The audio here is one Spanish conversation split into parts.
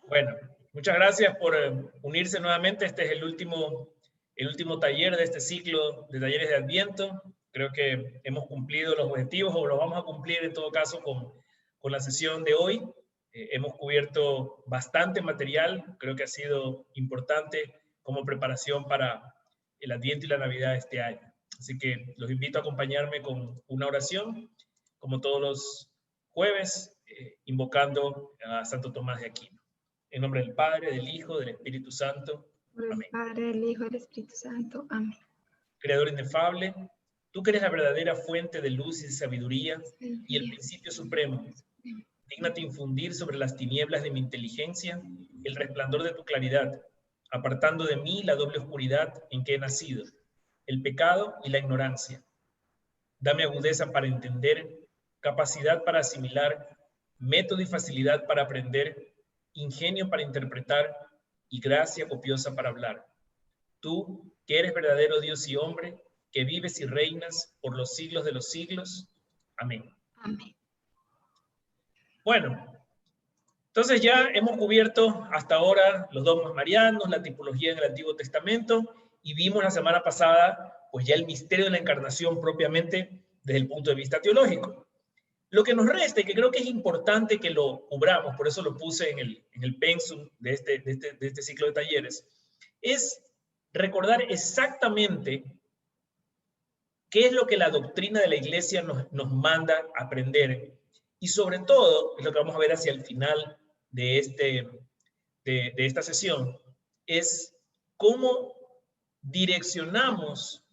Bueno, muchas gracias por unirse nuevamente. Este es el último taller de este ciclo de talleres de Adviento. Creo que hemos cumplido los objetivos, o los vamos a cumplir en todo caso con la sesión de hoy. Hemos cubierto bastante material. Creo que ha sido importante como preparación para el Adviento y la Navidad de este año. Así que los invito a acompañarme con una oración, como todos los jueves, invocando a Santo Tomás de Aquino. En nombre del Padre, del Hijo, del Espíritu Santo. Amén. Padre, del Hijo y del Espíritu Santo. Amén. Creador inefable, tú que eres la verdadera fuente de luz y de sabiduría y el principio supremo, dígnate infundir sobre las tinieblas de mi inteligencia el resplandor de tu claridad, apartando de mí la doble oscuridad en que he nacido, el pecado y la ignorancia. Dame agudeza para entender, capacidad para asimilar, método y facilidad para aprender, ingenio para interpretar y gracia copiosa para hablar. Tú, que eres verdadero Dios y hombre, que vives y reinas por los siglos de los siglos. Amén. Amén. Bueno, entonces ya hemos cubierto hasta ahora los dogmas marianos, la tipología en el Antiguo Testamento, y vimos la semana pasada pues ya el misterio de la encarnación propiamente desde el punto de vista teológico. Lo que nos resta, y que creo que es importante que lo cubramos, por eso lo puse en el pensum de este ciclo de talleres, es recordar exactamente qué es lo que la doctrina de la Iglesia nos manda aprender. Y sobre todo, es lo que vamos a ver hacia el final de esta sesión, es cómo direccionamos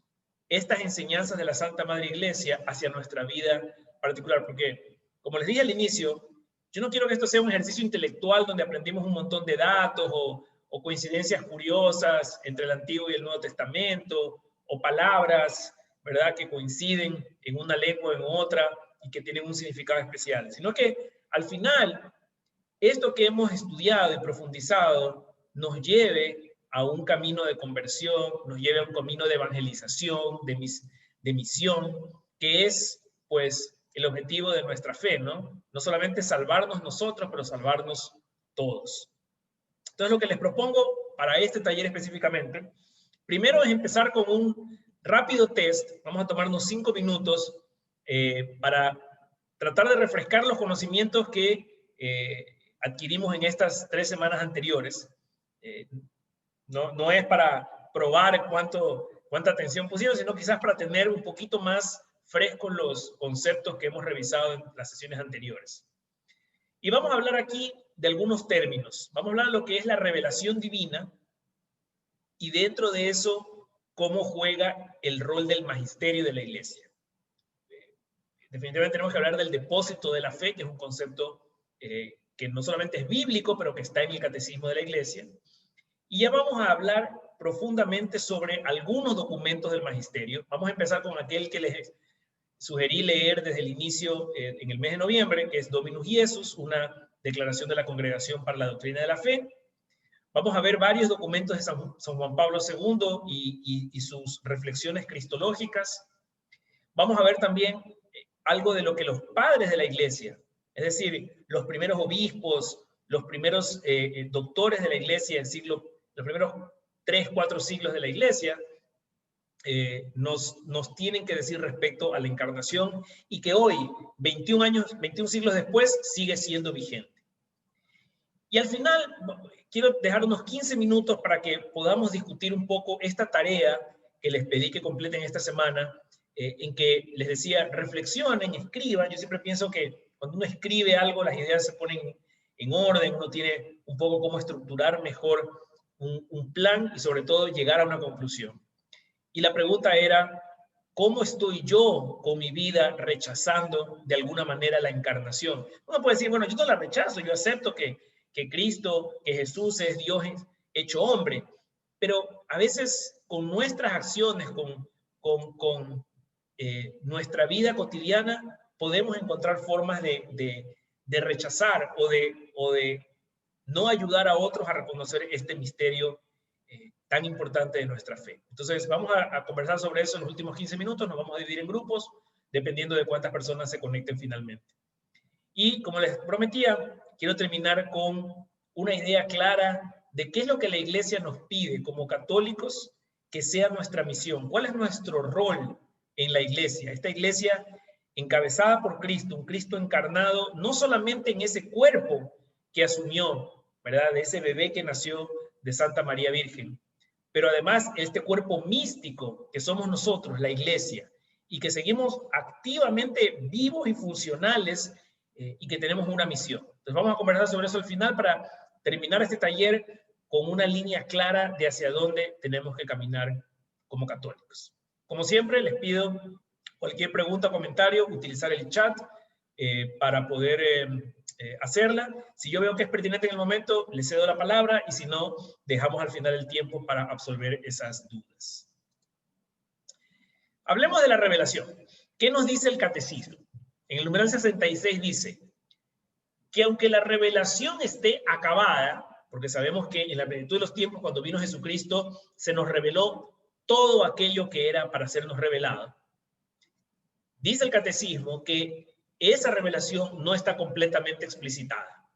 estas enseñanzas de la Santa Madre Iglesia hacia nuestra vida particular. Porque, como les dije al inicio, yo no quiero que esto sea un ejercicio intelectual donde aprendimos un montón de datos o coincidencias curiosas entre el Antiguo y el Nuevo Testamento, o palabras, ¿verdad?, que coinciden en una lengua o en otra y que tienen un significado especial, sino que al final esto que hemos estudiado y profundizado nos lleve a un camino de conversión, nos lleve a un camino de evangelización, de misión, que es pues el objetivo de nuestra fe, ¿no? No solamente salvarnos nosotros, pero salvarnos todos. Entonces lo que les propongo para este taller específicamente, primero es empezar con un rápido test. Vamos a tomarnos 5 minutos para tratar de refrescar los conocimientos que adquirimos en estas 3 semanas anteriores. No es para probar cuánta atención pusieron, sino quizás para tener un poquito más frescos los conceptos que hemos revisado en las sesiones anteriores. Y vamos a hablar aquí de algunos términos. Vamos a hablar de lo que es la revelación divina y dentro de eso, cómo juega el rol del magisterio de la Iglesia. Definitivamente tenemos que hablar del depósito de la fe, que es un concepto que no solamente es bíblico, pero que está en el catecismo de la Iglesia. Y ya vamos a hablar profundamente sobre algunos documentos del magisterio. Vamos a empezar con aquel que les sugerí leer desde el inicio en el mes de noviembre, que es Dominus Iesus, una declaración de la Congregación para la Doctrina de la Fe. Vamos a ver varios documentos de San Juan Pablo II y sus reflexiones cristológicas. Vamos a ver también algo de lo que los padres de la Iglesia, es decir, los primeros obispos, los primeros doctores de la Iglesia, los primeros 3, 4 siglos de la Iglesia, nos tienen que decir respecto a la encarnación, y que hoy, 21 siglos después, sigue siendo vigente. Y al final, quiero dejar unos 15 minutos para que podamos discutir un poco esta tarea que les pedí que completen esta semana, en que les decía, reflexionen, escriban. Yo siempre pienso que cuando uno escribe algo, las ideas se ponen en orden, uno tiene un poco cómo estructurar mejor un plan y sobre todo llegar a una conclusión. Y la pregunta era, ¿cómo estoy yo con mi vida rechazando de alguna manera la encarnación? Uno puede decir, bueno, yo no la rechazo, yo acepto que Cristo, que Jesús es Dios hecho hombre, pero a veces con nuestras acciones, con nuestra vida cotidiana, podemos encontrar formas de rechazar o de no ayudar a otros a reconocer este misterio tan importante de nuestra fe. Entonces vamos a conversar sobre eso en los últimos 15 minutos, nos vamos a dividir en grupos, dependiendo de cuántas personas se conecten finalmente. Y como les prometía, quiero terminar con una idea clara de qué es lo que la iglesia nos pide como católicos que sea nuestra misión. ¿Cuál es nuestro rol en la iglesia? Esta iglesia encabezada por Cristo, un Cristo encarnado, no solamente en ese cuerpo que asumió, ¿verdad? De ese bebé que nació de Santa María Virgen, pero además este cuerpo místico que somos nosotros, la iglesia, y que seguimos activamente vivos y funcionales y que tenemos una misión. Entonces vamos a conversar sobre eso al final para terminar este taller con una línea clara de hacia dónde tenemos que caminar como católicos. Como siempre, les pido cualquier pregunta o comentario, utilizar el chat para poder hacerla. Si yo veo que es pertinente en el momento, le cedo la palabra, y si no, dejamos al final el tiempo para absolver esas dudas. Hablemos de la revelación. ¿Qué nos dice el catecismo? En el numeral 66 dice que aunque la revelación esté acabada, porque sabemos que en la plenitud de los tiempos, cuando vino Jesucristo, se nos reveló todo aquello que era para sernos revelado. Dice el catecismo que esa revelación no está completamente explicitada.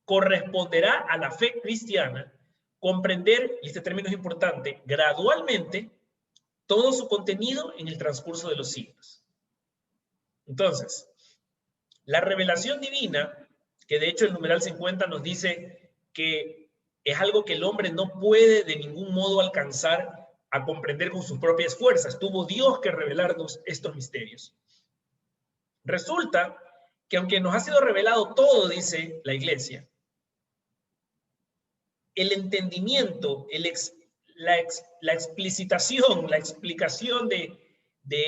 Corresponderá a la fe cristiana comprender, y este término es importante, gradualmente todo su contenido en el transcurso de los siglos. Entonces, la revelación divina, que de hecho el numeral 50 nos dice que es algo que el hombre no puede de ningún modo alcanzar a comprender con sus propias fuerzas. Tuvo Dios que revelarnos estos misterios. Resulta que aunque nos ha sido revelado todo, dice la iglesia, el entendimiento, la explicitación, la explicación de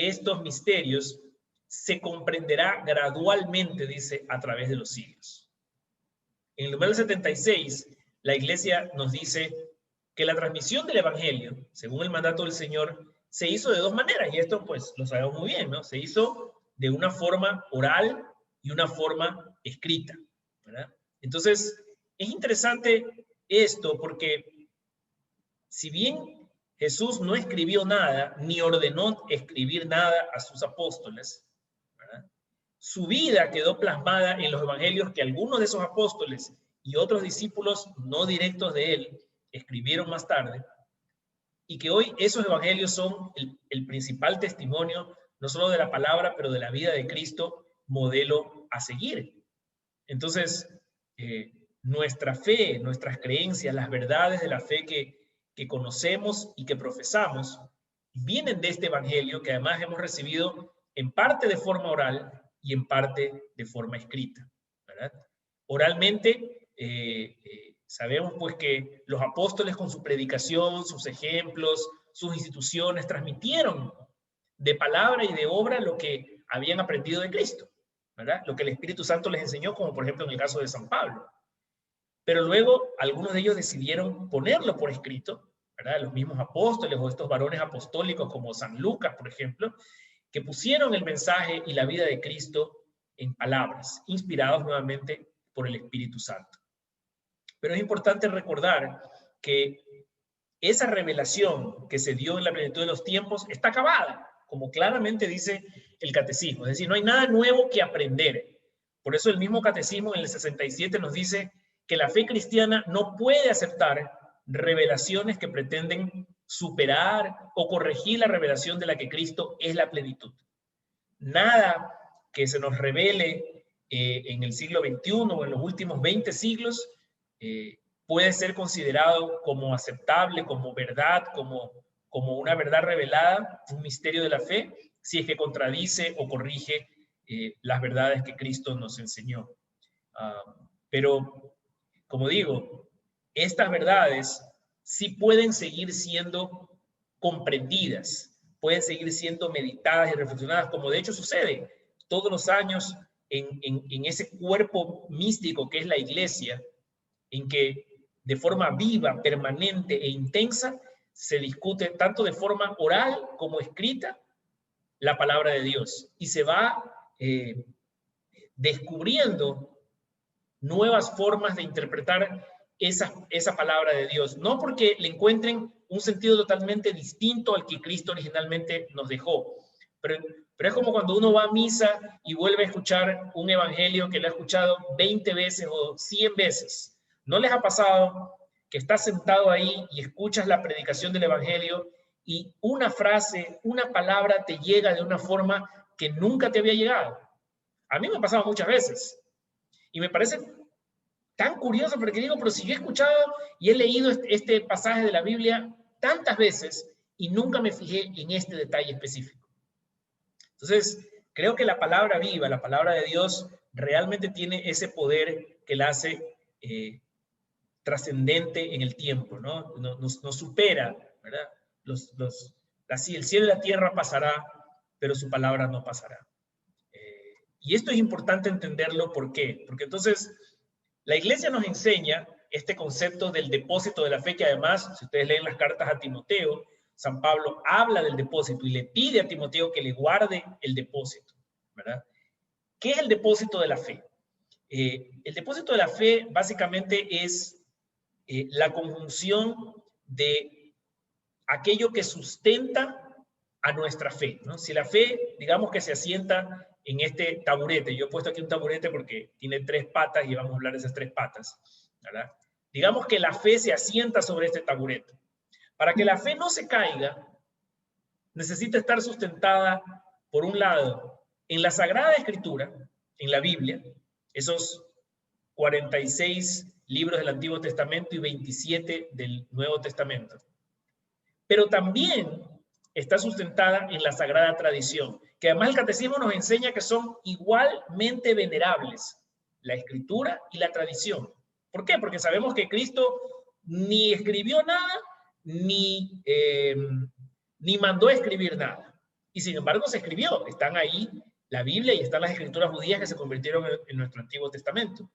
estos misterios se comprenderá gradualmente, dice, a través de los siglos. En el número 76, la iglesia nos dice que la transmisión del evangelio, según el mandato del Señor, se hizo de dos maneras, y esto pues lo sabemos muy bien, ¿no? Se hizo de una forma oral y una forma escrita, ¿verdad? Entonces, es interesante esto porque si bien Jesús no escribió nada, ni ordenó escribir nada a sus apóstoles, ¿verdad? Su vida quedó plasmada en los evangelios que algunos de esos apóstoles y otros discípulos no directos de él escribieron más tarde, y que hoy esos evangelios son el principal testimonio, no solo de la palabra, pero de la vida de Cristo, modelo a seguir. Entonces, nuestra fe, nuestras creencias, las verdades de la fe que conocemos y que profesamos, vienen de este evangelio que además hemos recibido en parte de forma oral y en parte de forma escrita, ¿verdad? Oralmente, sabemos pues que los apóstoles con su predicación, sus ejemplos, sus instituciones, transmitieron de palabra y de obra lo que habían aprendido de Cristo, ¿verdad? Lo que el Espíritu Santo les enseñó, como por ejemplo en el caso de San Pablo. Pero luego algunos de ellos decidieron ponerlo por escrito, ¿verdad? Los mismos apóstoles o estos varones apostólicos como San Lucas, por ejemplo, que pusieron el mensaje y la vida de Cristo en palabras, inspirados nuevamente por el Espíritu Santo. Pero es importante recordar que esa revelación que se dio en la plenitud de los tiempos está acabada, como claramente dice el catecismo. Es decir, no hay nada nuevo que aprender. Por eso el mismo catecismo en el 67 nos dice que la fe cristiana no puede aceptar revelaciones que pretenden superar o corregir la revelación de la que Cristo es la plenitud. Nada que se nos revele en el siglo XXI o en los últimos 20 siglos puede ser considerado como aceptable, como verdad, como una verdad revelada, un misterio de la fe, si es que contradice o corrige las verdades que Cristo nos enseñó. Pero, como digo, estas verdades sí pueden seguir siendo comprendidas, pueden seguir siendo meditadas y reflexionadas, como de hecho sucede todos los años en ese cuerpo místico que es la iglesia, en que de forma viva, permanente e intensa se discute tanto de forma oral como escrita la palabra de Dios, y se va descubriendo nuevas formas de interpretar esa palabra de Dios, no porque le encuentren un sentido totalmente distinto al que Cristo originalmente nos dejó, pero Pero es como cuando uno va a misa y vuelve a escuchar un evangelio que lo ha escuchado 20 veces o 100 veces. ¿No les ha pasado que estás sentado ahí y escuchas la predicación del evangelio y una frase, una palabra te llega de una forma que nunca te había llegado? A mí me ha pasado muchas veces. Y me parece tan curioso porque digo, pero si yo he escuchado y he leído este pasaje de la Biblia tantas veces y nunca me fijé en este detalle específico. Entonces, creo que la palabra viva, la palabra de Dios, realmente tiene ese poder que la hace trascendente en el tiempo, ¿no? Nos supera, ¿verdad? Así, el cielo y la tierra pasará, pero su palabra no pasará. Y esto es importante entenderlo, ¿por qué? Porque entonces la iglesia nos enseña este concepto del depósito de la fe, que además, si ustedes leen las cartas a Timoteo, San Pablo habla del depósito y le pide a Timoteo que le guarde el depósito, ¿verdad? ¿Qué es el depósito de la fe? El depósito de la fe básicamente es la conjunción de aquello que sustenta a nuestra fe, ¿no? Si la fe, digamos que se asienta en este taburete, yo he puesto aquí un taburete porque tiene 3 patas y vamos a hablar de esas 3 patas, ¿verdad? Digamos que la fe se asienta sobre este taburete. Para que la fe no se caiga, necesita estar sustentada, por un lado, en la Sagrada Escritura, en la Biblia, esos 46 libros del Antiguo Testamento y 27 del Nuevo Testamento. Pero también está sustentada en la Sagrada Tradición, que además el Catecismo nos enseña que son igualmente venerables, la Escritura y la tradición. ¿Por qué? Porque sabemos que Cristo ni escribió nada, ni mandó a escribir nada. Y sin embargo se escribió. Están ahí la Biblia y están las escrituras judías que se convirtieron en nuestro Antiguo Testamento.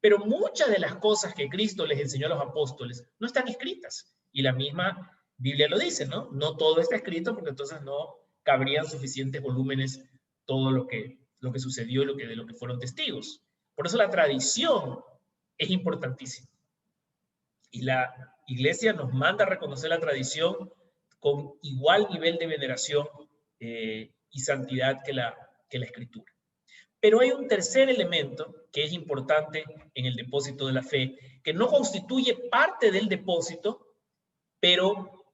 Pero muchas de las cosas que Cristo les enseñó a los apóstoles no están escritas. Y la misma Biblia lo dice, ¿no? No todo está escrito porque entonces no cabrían suficientes volúmenes todo lo que sucedió y de lo que fueron testigos. Por eso la tradición es importantísima. Y la Iglesia nos manda a reconocer la tradición con igual nivel de veneración y santidad que la Escritura. Pero hay un tercer elemento que es importante en el depósito de la fe, que no constituye parte del depósito, pero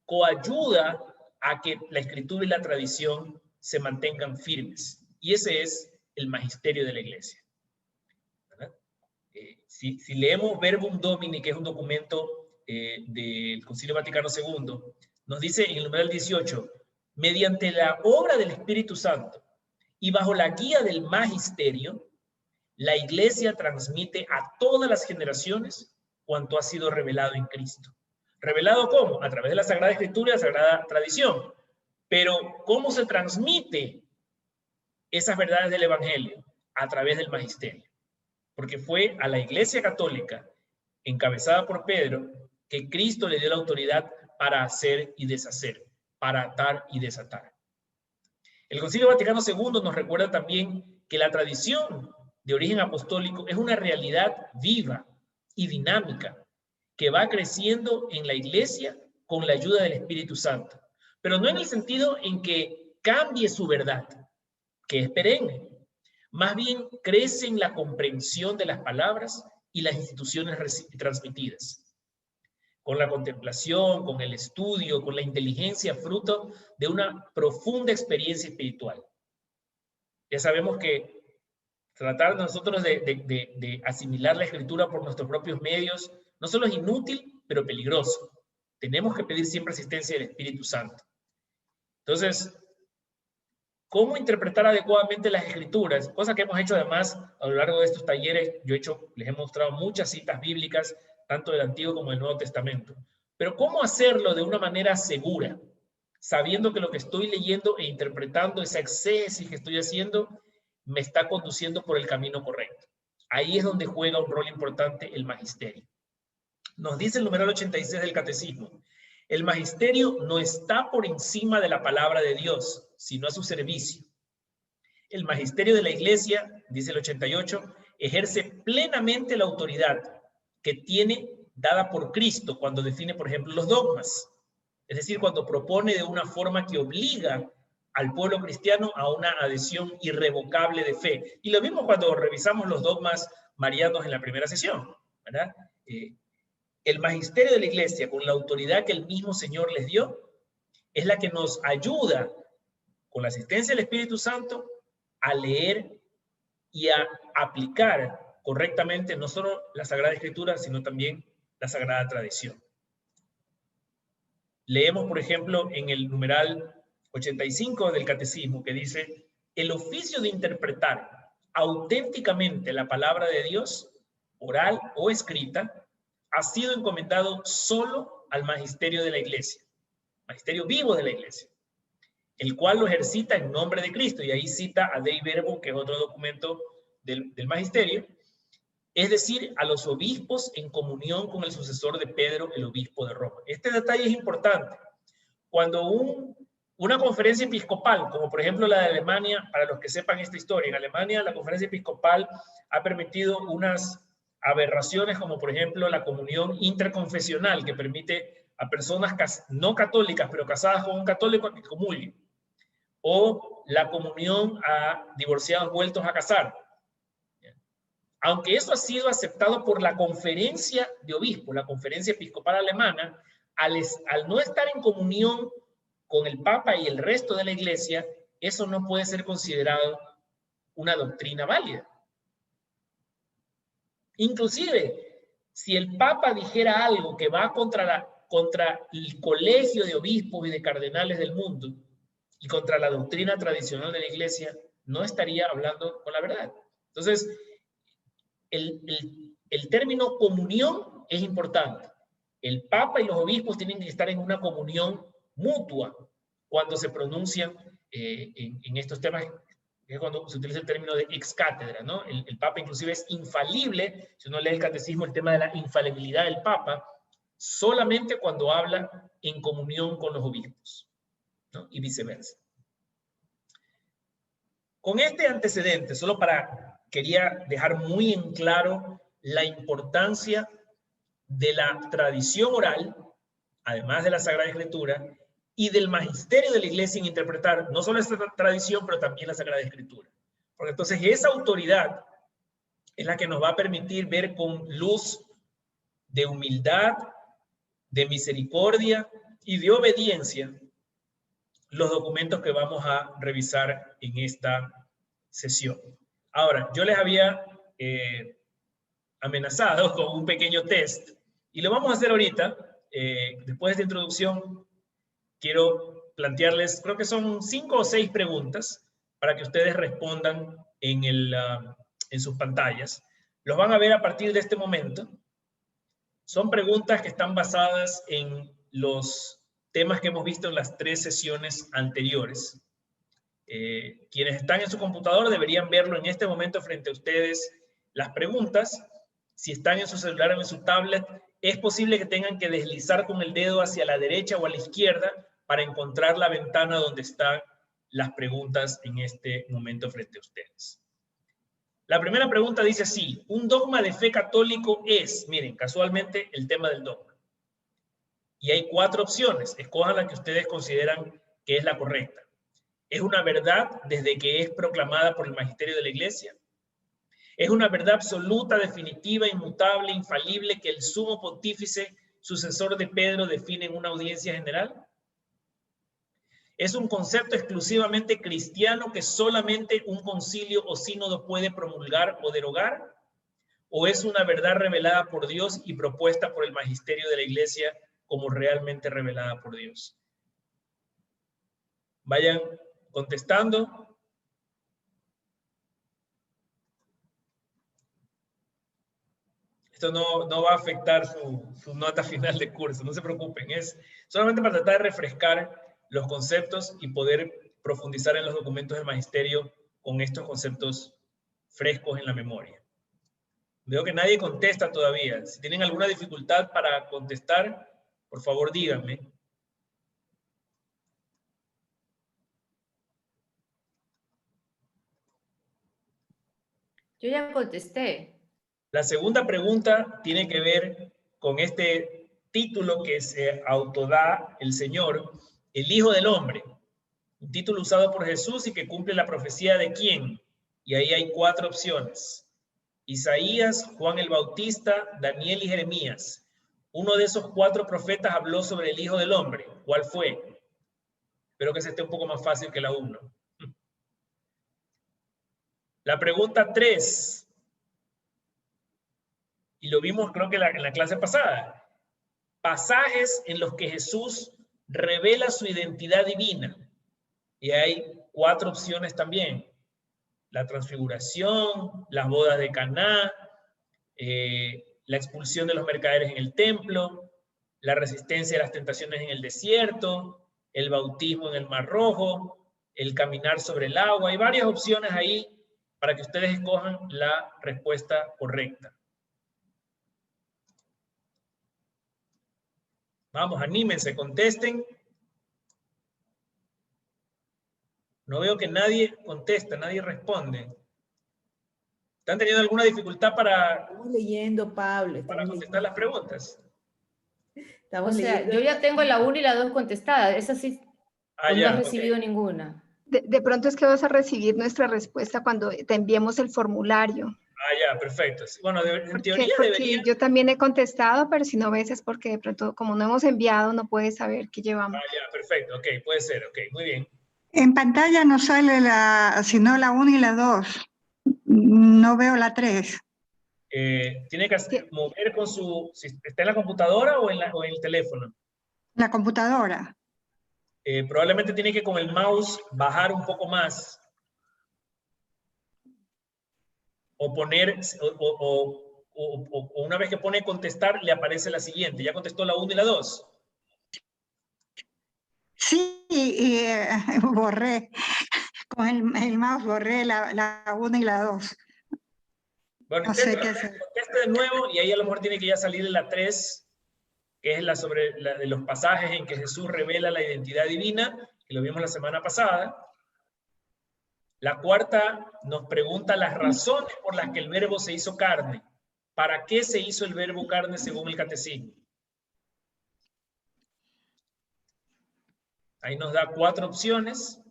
coayuda a que la Escritura y la tradición se mantengan firmes. Y ese es el magisterio de la Iglesia. Si leemos Verbum Domini, que es un documento del Concilio Vaticano II, nos dice en el numeral 18, mediante la obra del Espíritu Santo y bajo la guía del magisterio, la Iglesia transmite a todas las generaciones cuanto ha sido revelado en Cristo. ¿Revelado cómo? A través de la Sagrada Escritura y la Sagrada Tradición. Pero ¿cómo se transmite esas verdades del Evangelio? A través del magisterio. Porque fue a la Iglesia Católica, encabezada por Pedro, que Cristo le dio la autoridad para hacer y deshacer, para atar y desatar. El Concilio Vaticano II nos recuerda también que la tradición de origen apostólico es una realidad viva y dinámica que va creciendo en la Iglesia con la ayuda del Espíritu Santo, pero no en el sentido en que cambie su verdad, que es perenne. Más bien crece en la comprensión de las palabras y las instituciones transmitidas. Con la contemplación, con el estudio, con la inteligencia, fruto de una profunda experiencia espiritual. Ya sabemos que tratar nosotros de asimilar la Escritura por nuestros propios medios no solo es inútil, pero peligroso. Tenemos que pedir siempre asistencia del Espíritu Santo. Entonces, ¿cómo interpretar adecuadamente las Escrituras? Cosa que hemos hecho además a lo largo de estos talleres. Les he mostrado muchas citas bíblicas, tanto del Antiguo como del Nuevo Testamento. Pero ¿cómo hacerlo de una manera segura? Sabiendo que lo que estoy leyendo e interpretando, esa exégesis que estoy haciendo, me está conduciendo por el camino correcto. Ahí es donde juega un rol importante el magisterio. Nos dice el numeral 86 del Catecismo: el magisterio no está por encima de la palabra de Dios, sino a su servicio. El magisterio de la Iglesia, dice el 88, ejerce plenamente la autoridad que tiene dada por Cristo cuando define, por ejemplo, los dogmas. Es decir, cuando propone de una forma que obliga al pueblo cristiano a una adhesión irrevocable de fe. Y lo mismo cuando revisamos los dogmas marianos en la primera sesión, ¿verdad? El magisterio de la iglesia, con la autoridad que el mismo Señor les dio, es la que nos ayuda, con la asistencia del Espíritu Santo, a leer y a aplicar correctamente no solo la Sagrada Escritura, sino también la Sagrada Tradición. Leemos, por ejemplo, en el numeral 85 del Catecismo, que dice: el oficio de interpretar auténticamente la palabra de Dios, oral o escrita, ha sido encomendado solo al magisterio de la Iglesia, magisterio vivo de la Iglesia, el cual lo ejercita en nombre de Cristo. Y ahí cita a Dei Verbum, que es otro documento del magisterio, es decir, a los obispos en comunión con el sucesor de Pedro, el obispo de Roma. Este detalle es importante. Cuando una conferencia episcopal, como por ejemplo la de Alemania, para los que sepan esta historia, en Alemania la conferencia episcopal ha permitido unas aberraciones como por ejemplo la comunión interconfesional, que permite a personas no católicas pero casadas con un católico que comulguen, o la comunión a divorciados vueltos a casar. Aunque eso ha sido aceptado por la conferencia de obispos, la conferencia episcopal alemana, al no estar en comunión con el Papa y el resto de la Iglesia, eso no puede ser considerado una doctrina válida. Inclusive, si el Papa dijera algo que va contra el colegio de obispos y de cardenales del mundo y contra la doctrina tradicional de la Iglesia, no estaría hablando con la verdad. Entonces, el término comunión es importante. El Papa y los obispos tienen que estar en una comunión mutua cuando se pronuncian en estos temas, que es cuando se utiliza el término de ex cátedra, ¿no? El Papa inclusive es infalible, si uno lee el catecismo, el tema de la infalibilidad del Papa, solamente cuando habla en comunión con los obispos, ¿no? Y viceversa. Con este antecedente, quería dejar muy en claro la importancia de la tradición oral, además de la Sagrada Escritura, y del magisterio de la Iglesia en interpretar no solo esta tradición, pero también la Sagrada Escritura. Porque entonces esa autoridad es la que nos va a permitir ver con luz de humildad, de misericordia y de obediencia los documentos que vamos a revisar en esta sesión. Ahora, yo les había amenazado con un pequeño test y lo vamos a hacer ahorita. Después de esta introducción, quiero plantearles, creo que son 5 o 6 preguntas para que ustedes respondan en sus pantallas. Los van a ver a partir de este momento. Son preguntas que están basadas en los temas que hemos visto en las 3 sesiones anteriores. Quienes están en su computador deberían verlo en este momento frente a ustedes las preguntas. Si están en su celular o en su tablet, es posible que tengan que deslizar con el dedo hacia la derecha o a la izquierda para encontrar la ventana donde están las preguntas en este momento frente a ustedes. La primera pregunta dice así: un dogma de fe católico es, miren, casualmente el tema del dogma. Y hay 4 opciones, escojan la que ustedes consideran que es la correcta. Es una verdad desde que es proclamada por el magisterio de la Iglesia. Es una verdad absoluta, definitiva, inmutable, infalible, que el sumo pontífice, sucesor de Pedro, define en una audiencia general. Es un concepto exclusivamente cristiano que solamente un concilio o sínodo puede promulgar o derogar. ¿O es una verdad revelada por Dios y propuesta por el magisterio de la Iglesia como realmente revelada por Dios? Vayan contestando. Esto no va a afectar su nota final de curso, no se preocupen. Es solamente para tratar de refrescar los conceptos y poder profundizar en los documentos del magisterio con estos conceptos frescos en la memoria. Veo que nadie contesta todavía. Si tienen alguna dificultad para contestar, por favor díganme. Yo ya contesté. La segunda pregunta tiene que ver con este título que se autodá el Señor, el Hijo del Hombre. Un título usado por Jesús y que cumple la profecía de quién. Y ahí hay 4 opciones. Isaías, Juan el Bautista, Daniel y Jeremías. Uno de esos 4 profetas habló sobre el Hijo del Hombre. ¿Cuál fue? Espero que se esté un poco más fácil que la 1. La pregunta 3. Y lo vimos creo que en la clase pasada. Pasajes en los que Jesús revela su identidad divina. Y hay 4 opciones también. La transfiguración, las bodas de Caná, la expulsión de los mercaderes en el templo, la resistencia a las tentaciones en el desierto, el bautismo en el Mar Rojo, el caminar sobre el agua. Hay varias opciones ahí para que ustedes escojan la respuesta correcta. Vamos, anímense, contesten. No veo que nadie contesta, nadie responde. ¿Están teniendo alguna dificultad Estamos leyendo, Pablo. para contestar las preguntas? Estamos O sea, leyendo. yo ya tengo la 1 y la 2 contestadas. Esa sí, pues no Ya, has recibido ok. ninguna. De pronto es que vas a recibir nuestra respuesta cuando te enviemos el formulario. Ya, perfecto. Bueno, en teoría Porque debería. yo también he contestado, pero si no ves es porque de pronto, como no hemos enviado, no puedes saber qué llevamos. Ya, perfecto. Ok, puede ser. Ok, muy bien. En pantalla no sale sino la 1 y la 2. No veo la 3. Tiene que mover con su. Si está en la computadora o en el teléfono. La computadora. Probablemente tiene que con el mouse bajar un poco más. O poner. O una vez que pone contestar, le aparece la siguiente. Ya contestó la 1 y la 2. Sí, borré. Con el mouse borré la 1 y la 2. Bueno, No sé conteste de nuevo y ahí a lo mejor tiene que ya salir la 3, que es la de los pasajes en que Jesús revela la identidad divina, que lo vimos la semana pasada. La 4 nos pregunta las razones por las que el verbo se hizo carne. ¿Para qué se hizo el verbo carne según el catecismo? Ahí nos da 4 opciones.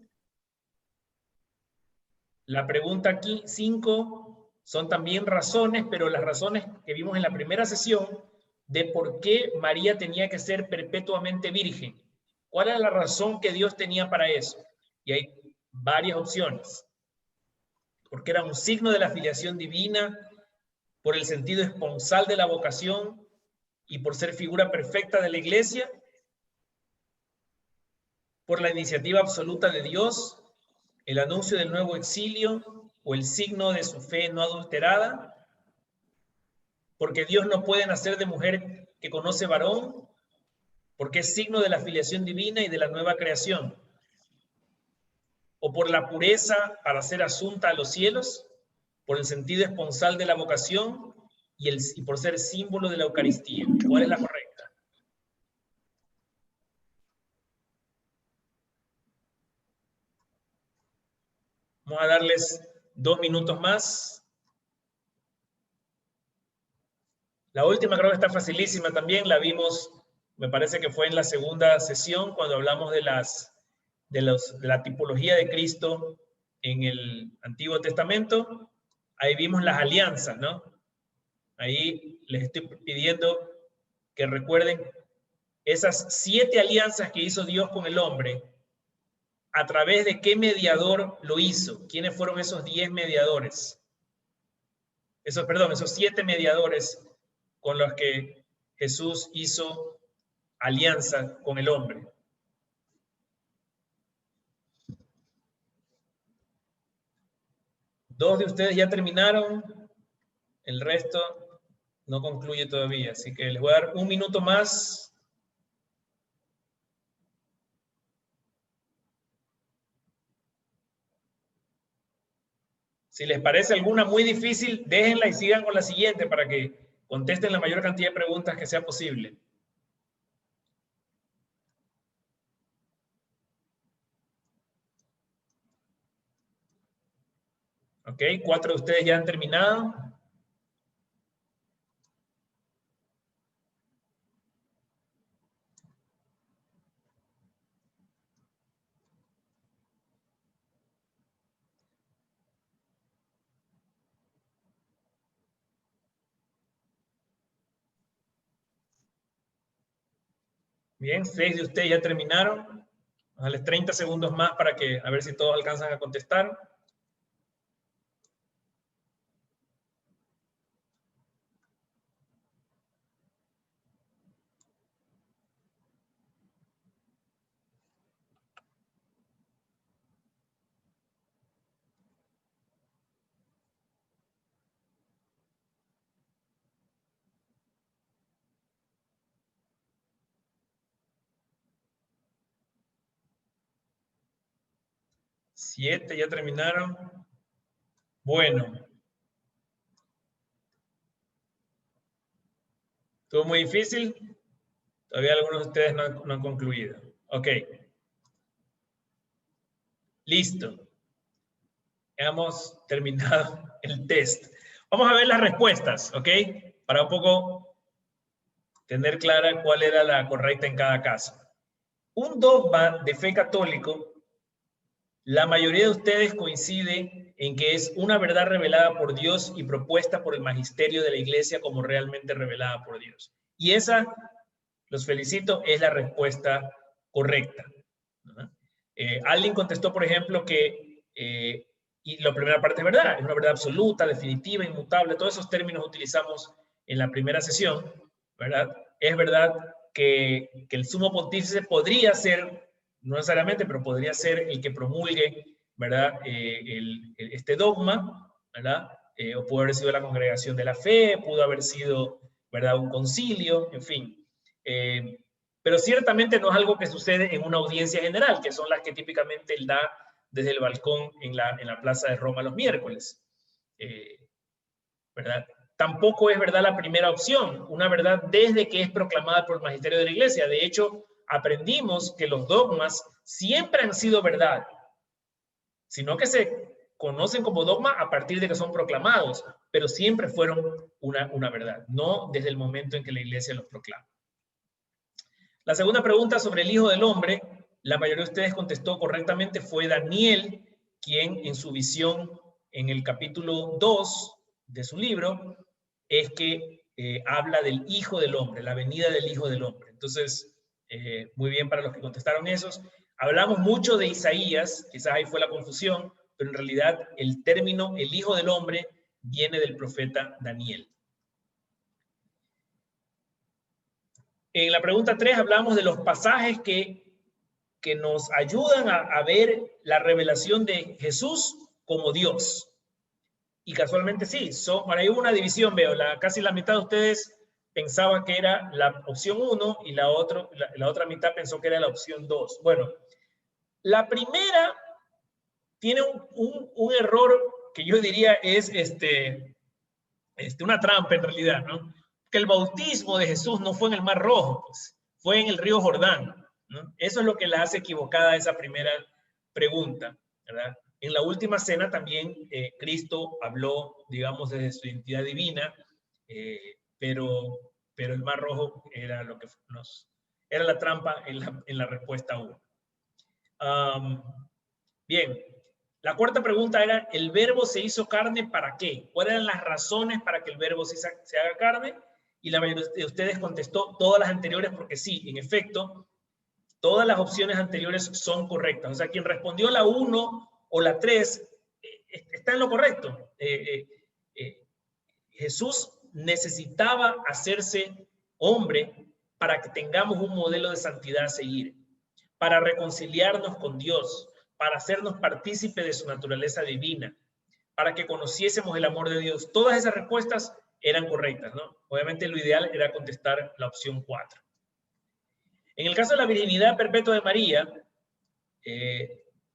La pregunta aquí, 5, son también razones, pero las razones que vimos en la primera sesión de por qué María tenía que ser perpetuamente virgen. ¿Cuál era la razón que Dios tenía para eso? Y hay varias opciones. Porque era un signo de la filiación divina, por el sentido esponsal de la vocación y por ser figura perfecta de la iglesia, por la iniciativa absoluta de Dios, el anuncio del nuevo exilio o el signo de su fe no adulterada, porque Dios no puede nacer de mujer que conoce varón, porque es signo de la filiación divina y de la nueva creación, o por la pureza para ser asunta a los cielos, por el sentido esponsal de la vocación y por ser símbolo de la Eucaristía. ¿Cuál es la correcta? Vamos a darles 2 minutos más. La última creo que está facilísima también, la vimos, me parece que fue en la segunda sesión cuando hablamos de la tipología de Cristo en el Antiguo Testamento. Ahí vimos las alianzas, ¿no? Ahí les estoy pidiendo que recuerden esas 7 alianzas que hizo Dios con el hombre. ¿A través de qué mediador lo hizo? ¿Quiénes fueron esos 10 mediadores? Esos 7 mediadores con los que Jesús hizo alianza con el hombre. Dos de ustedes ya terminaron, el resto no concluye todavía, así que les voy a dar 1 minuto más. Si les parece alguna muy difícil, déjenla y sigan con la siguiente para que contesten la mayor cantidad de preguntas que sea posible. Ok, 4 de ustedes ya han terminado. Bien, 6 de ustedes ya terminaron. Vamos a darles 30 segundos más para que, a ver si todos alcanzan a contestar. ¿7 ya terminaron? Bueno. ¿Estuvo muy difícil? Todavía algunos de ustedes no han concluido. Ok. Listo. Hemos terminado el test. Vamos a ver las respuestas, ¿ok? Para un poco tener clara cuál era la correcta en cada caso. Un dogma de fe católico, la mayoría de ustedes coincide en que es una verdad revelada por Dios y propuesta por el magisterio de la Iglesia como realmente revelada por Dios. Y esa, los felicito, es la respuesta correcta. Alguien contestó, por ejemplo, que, y la primera parte es verdad, es una verdad absoluta, definitiva, inmutable, todos esos términos utilizamos en la primera sesión, ¿verdad? Es verdad que el sumo pontífice podría ser, no necesariamente, pero podría ser el que promulgue, ¿verdad? Este dogma, ¿verdad? O pudo haber sido la congregación de la fe, pudo haber sido, ¿verdad? Un concilio, en fin. Pero ciertamente no es algo que sucede en una audiencia general, que son las que típicamente él da desde el balcón en la Plaza de Roma los miércoles. ¿Verdad? Tampoco es verdad la primera opción, una verdad desde que es proclamada por el magisterio de la Iglesia. De hecho, aprendimos que los dogmas siempre han sido verdad, sino que se conocen como dogma a partir de que son proclamados, pero siempre fueron una verdad, no desde el momento en que la Iglesia los proclama. La segunda pregunta sobre el Hijo del Hombre, la mayoría de ustedes contestó correctamente, fue Daniel, quien en su visión en el capítulo 2 de su libro, es que habla del Hijo del Hombre, la venida del Hijo del Hombre. Entonces, muy bien para los que contestaron esos. Hablamos mucho de Isaías, quizás ahí fue la confusión, pero en realidad el término el Hijo del Hombre viene del profeta Daniel. En la pregunta 3 hablamos de los pasajes que nos ayudan a ver la revelación de Jesús como Dios. Y casualmente sí, ahora hay una división, veo, casi la mitad de ustedes pensaba que era la opción 1 y la otra mitad pensó que era la opción 2. Bueno, la primera tiene un error que yo diría es una trampa en realidad, ¿no? Que el bautismo de Jesús no fue en el Mar Rojo, pues, fue en el río Jordán, ¿no? Eso es lo que la hace equivocada esa primera pregunta, ¿verdad? En la última cena también Cristo habló, digamos, desde su identidad divina, pero el Mar Rojo era lo que era la trampa en la respuesta 1. Bien, la cuarta pregunta era, ¿el verbo se hizo carne para qué? ¿Cuáles eran las razones para que el verbo se haga carne? Y la mayoría de ustedes contestó todas las anteriores porque sí, en efecto, todas las opciones anteriores son correctas. O sea, quien respondió la 1 o la 3 está en lo correcto. Jesús necesitaba hacerse hombre para que tengamos un modelo de santidad a seguir, para reconciliarnos con Dios, para hacernos partícipe de su naturaleza divina, para que conociésemos el amor de Dios. Todas esas respuestas eran correctas, ¿no? Obviamente lo ideal era contestar la opción 4. En el caso de la virginidad perpetua de María,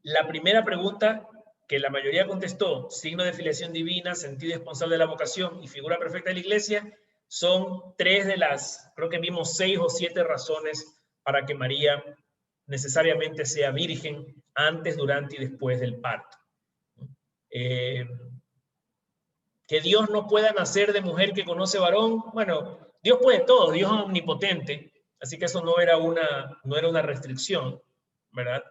la primera pregunta que la mayoría contestó, signo de filiación divina, sentido esponsal de la vocación y figura perfecta de la Iglesia, son 3 de las, creo que vimos 6 o 7 razones para que María necesariamente sea virgen antes, durante y después del parto. Que Dios no pueda nacer de mujer que conoce varón, bueno, Dios puede todo, Dios es omnipotente, así que eso no era una restricción, ¿verdad?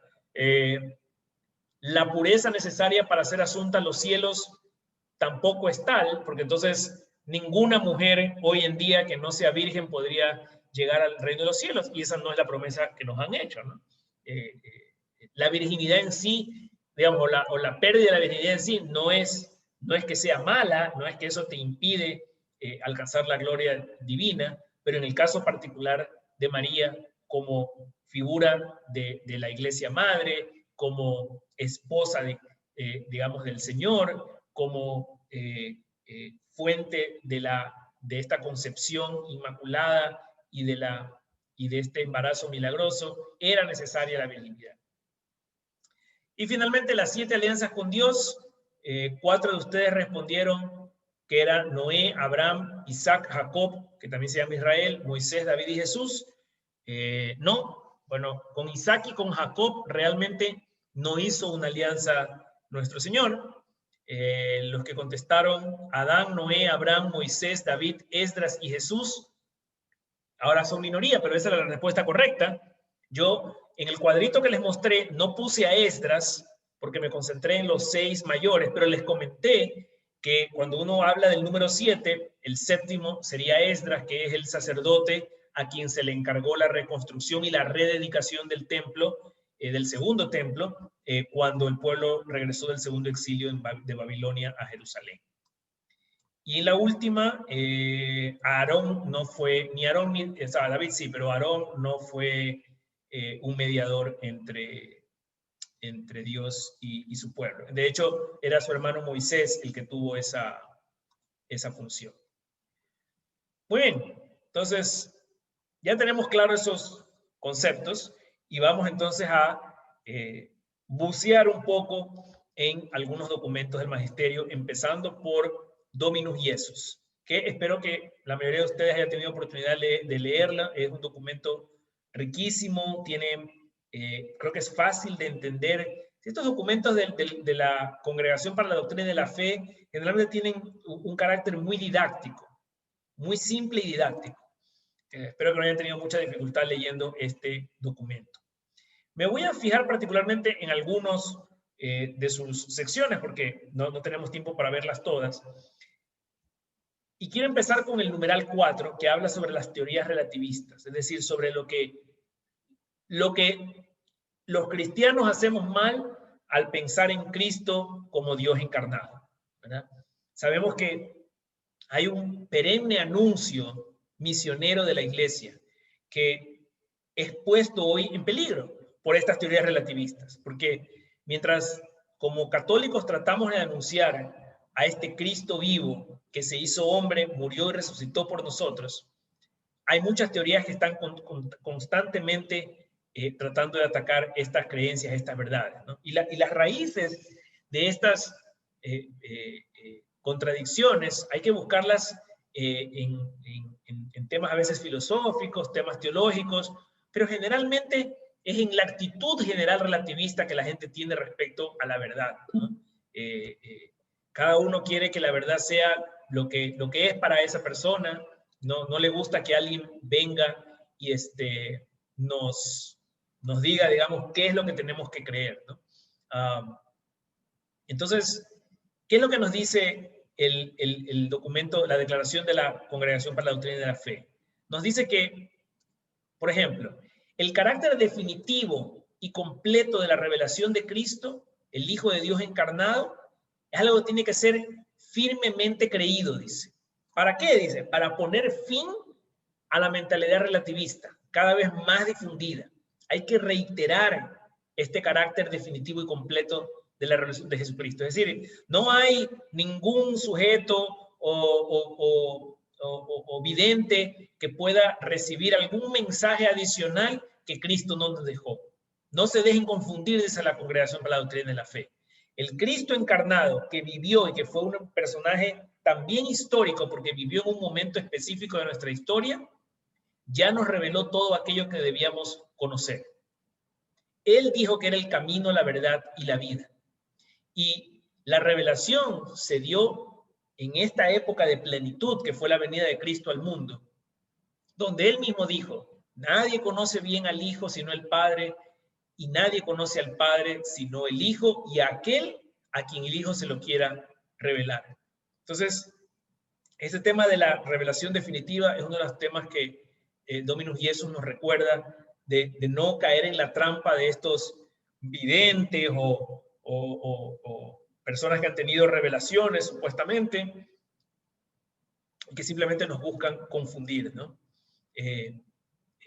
La pureza necesaria para ser asunta a los cielos tampoco es tal, porque entonces ninguna mujer hoy en día que no sea virgen podría llegar al reino de los cielos, y esa no es la promesa que nos han hecho, ¿no? La virginidad en sí, digamos, o la pérdida de la virginidad en sí no es que sea mala, no es que eso te impide alcanzar la gloria divina, pero en el caso particular de María, como figura de la iglesia madre, como esposa digamos, del Señor, como fuente de esta concepción inmaculada y de este embarazo milagroso, era necesaria la virginidad. Y finalmente las 7 alianzas con Dios. 4 de ustedes respondieron que eran Noé, Abraham, Isaac, Jacob, que también se llama Israel, Moisés, David y Jesús. No, bueno, con Isaac y con Jacob realmente no hizo una alianza nuestro Señor. Los que contestaron Adán, Noé, Abraham, Moisés, David, Esdras y Jesús, ahora son minoría, pero esa era la respuesta correcta. Yo en el cuadrito que les mostré no puse a Esdras porque me concentré en los 6 mayores, pero les comenté que cuando uno habla del número 7, el séptimo sería Esdras, que es el sacerdote a quien se le encargó la reconstrucción y la rededicación del templo, del segundo templo, cuando el pueblo regresó del segundo exilio de Babilonia a Jerusalén. Y en la última, Aarón no fue, ni Aarón ni, o sea, David sí, pero Aarón no fue un mediador entre Dios y su pueblo. De hecho, era su hermano Moisés el que tuvo esa función. Bueno, entonces ya tenemos claros esos conceptos y vamos entonces a bucear un poco en algunos documentos del magisterio, empezando por Dominus Iesus, que espero que la mayoría de ustedes haya tenido oportunidad de leerla. Es un documento riquísimo, tiene, creo que es fácil de entender. Estos documentos de la Congregación para la Doctrina de la Fe generalmente tienen un carácter muy didáctico, muy simple y didáctico. Espero que no hayan tenido mucha dificultad leyendo este documento. Me voy a fijar particularmente en algunos de sus secciones, porque no tenemos tiempo para verlas todas. Y quiero empezar con el numeral 4, que habla sobre las teorías relativistas, es decir, sobre lo que los cristianos hacemos mal al pensar en Cristo como Dios encarnado, ¿verdad? Sabemos que hay un perenne anuncio misionero de la Iglesia que es puesto hoy en peligro por estas teorías relativistas, porque mientras como católicos tratamos de anunciar a este Cristo vivo que se hizo hombre, murió y resucitó por nosotros, hay muchas teorías que están constantemente tratando de atacar estas creencias, estas verdades, ¿no? Y las raíces de estas contradicciones hay que buscarlas en temas a veces filosóficos, temas teológicos, pero generalmente es en la actitud general relativista que la gente tiene respecto a la verdad, ¿no? Cada uno quiere que la verdad sea lo que es para esa persona. No le gusta que alguien venga y nos diga, digamos, qué es lo que tenemos que creer, ¿no? Entonces, ¿qué es lo que nos dice el documento, la declaración de la Congregación para la Doctrina de la Fe? Nos dice que, por ejemplo, el carácter definitivo y completo de la revelación de Cristo, el Hijo de Dios encarnado, es algo que tiene que ser firmemente creído, dice. ¿Para qué? Dice, para poner fin a la mentalidad relativista, cada vez más difundida. Hay que reiterar este carácter definitivo y completo de la revelación de Jesucristo. Es decir, no hay ningún sujeto o vidente que pueda recibir algún mensaje adicional que Cristo no nos dejó. No se dejen confundir, dice la Congregación para la Doctrina de la Fe. El Cristo encarnado que vivió y que fue un personaje también histórico porque vivió en un momento específico de nuestra historia, ya nos reveló todo aquello que debíamos conocer. Él dijo que era el camino, la verdad y la vida. Y la revelación se dio en esta época de plenitud que fue la venida de Cristo al mundo, donde él mismo dijo, nadie conoce bien al Hijo sino el Padre, y nadie conoce al Padre sino el Hijo y aquel a quien el Hijo se lo quiera revelar. Entonces, ese tema de la revelación definitiva es uno de los temas que Dominus Iesus nos recuerda de no caer en la trampa de estos videntes o personas que han tenido revelaciones supuestamente, que simplemente nos buscan confundir, ¿no?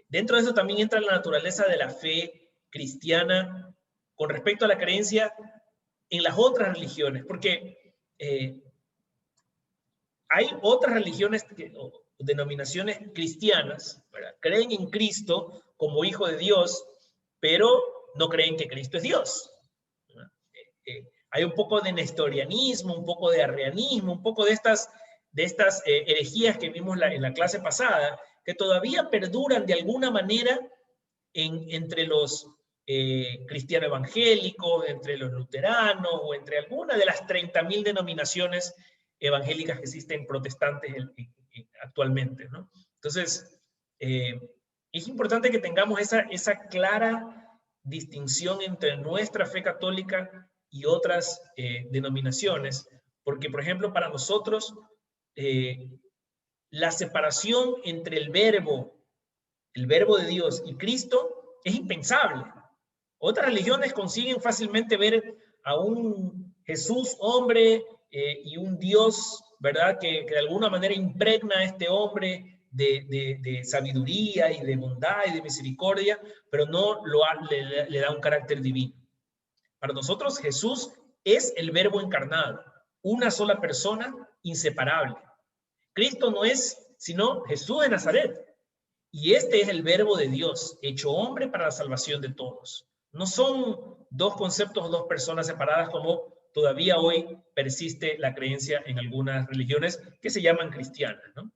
Dentro de eso también entra la naturaleza de la fe cristiana con respecto a la creencia en las otras religiones, porque hay otras religiones o denominaciones cristianas, ¿verdad? Creen en Cristo como Hijo de Dios, pero no creen que Cristo es Dios. Hay un poco de nestorianismo, un poco de arrianismo, un poco de estas herejías que vimos en la clase pasada, que todavía perduran de alguna manera entre los cristianos evangélicos, entre los luteranos o entre alguna de las 30.000 denominaciones evangélicas que existen protestantes actualmente, ¿no? Entonces, es importante que tengamos esa clara distinción entre nuestra fe católica y otras denominaciones, porque, por ejemplo, para nosotros, la separación entre el verbo de Dios y Cristo es impensable. Otras religiones consiguen fácilmente ver a un Jesús hombre y un Dios, ¿verdad? Que de alguna manera impregna a este hombre de sabiduría y de bondad y de misericordia, pero no le da un carácter divino. Para nosotros Jesús es el verbo encarnado, una sola persona inseparable. Cristo no es sino Jesús de Nazaret. Y este es el verbo de Dios, hecho hombre para la salvación de todos. No son dos conceptos o dos personas separadas como todavía hoy persiste la creencia en algunas religiones que se llaman cristianas, ¿no?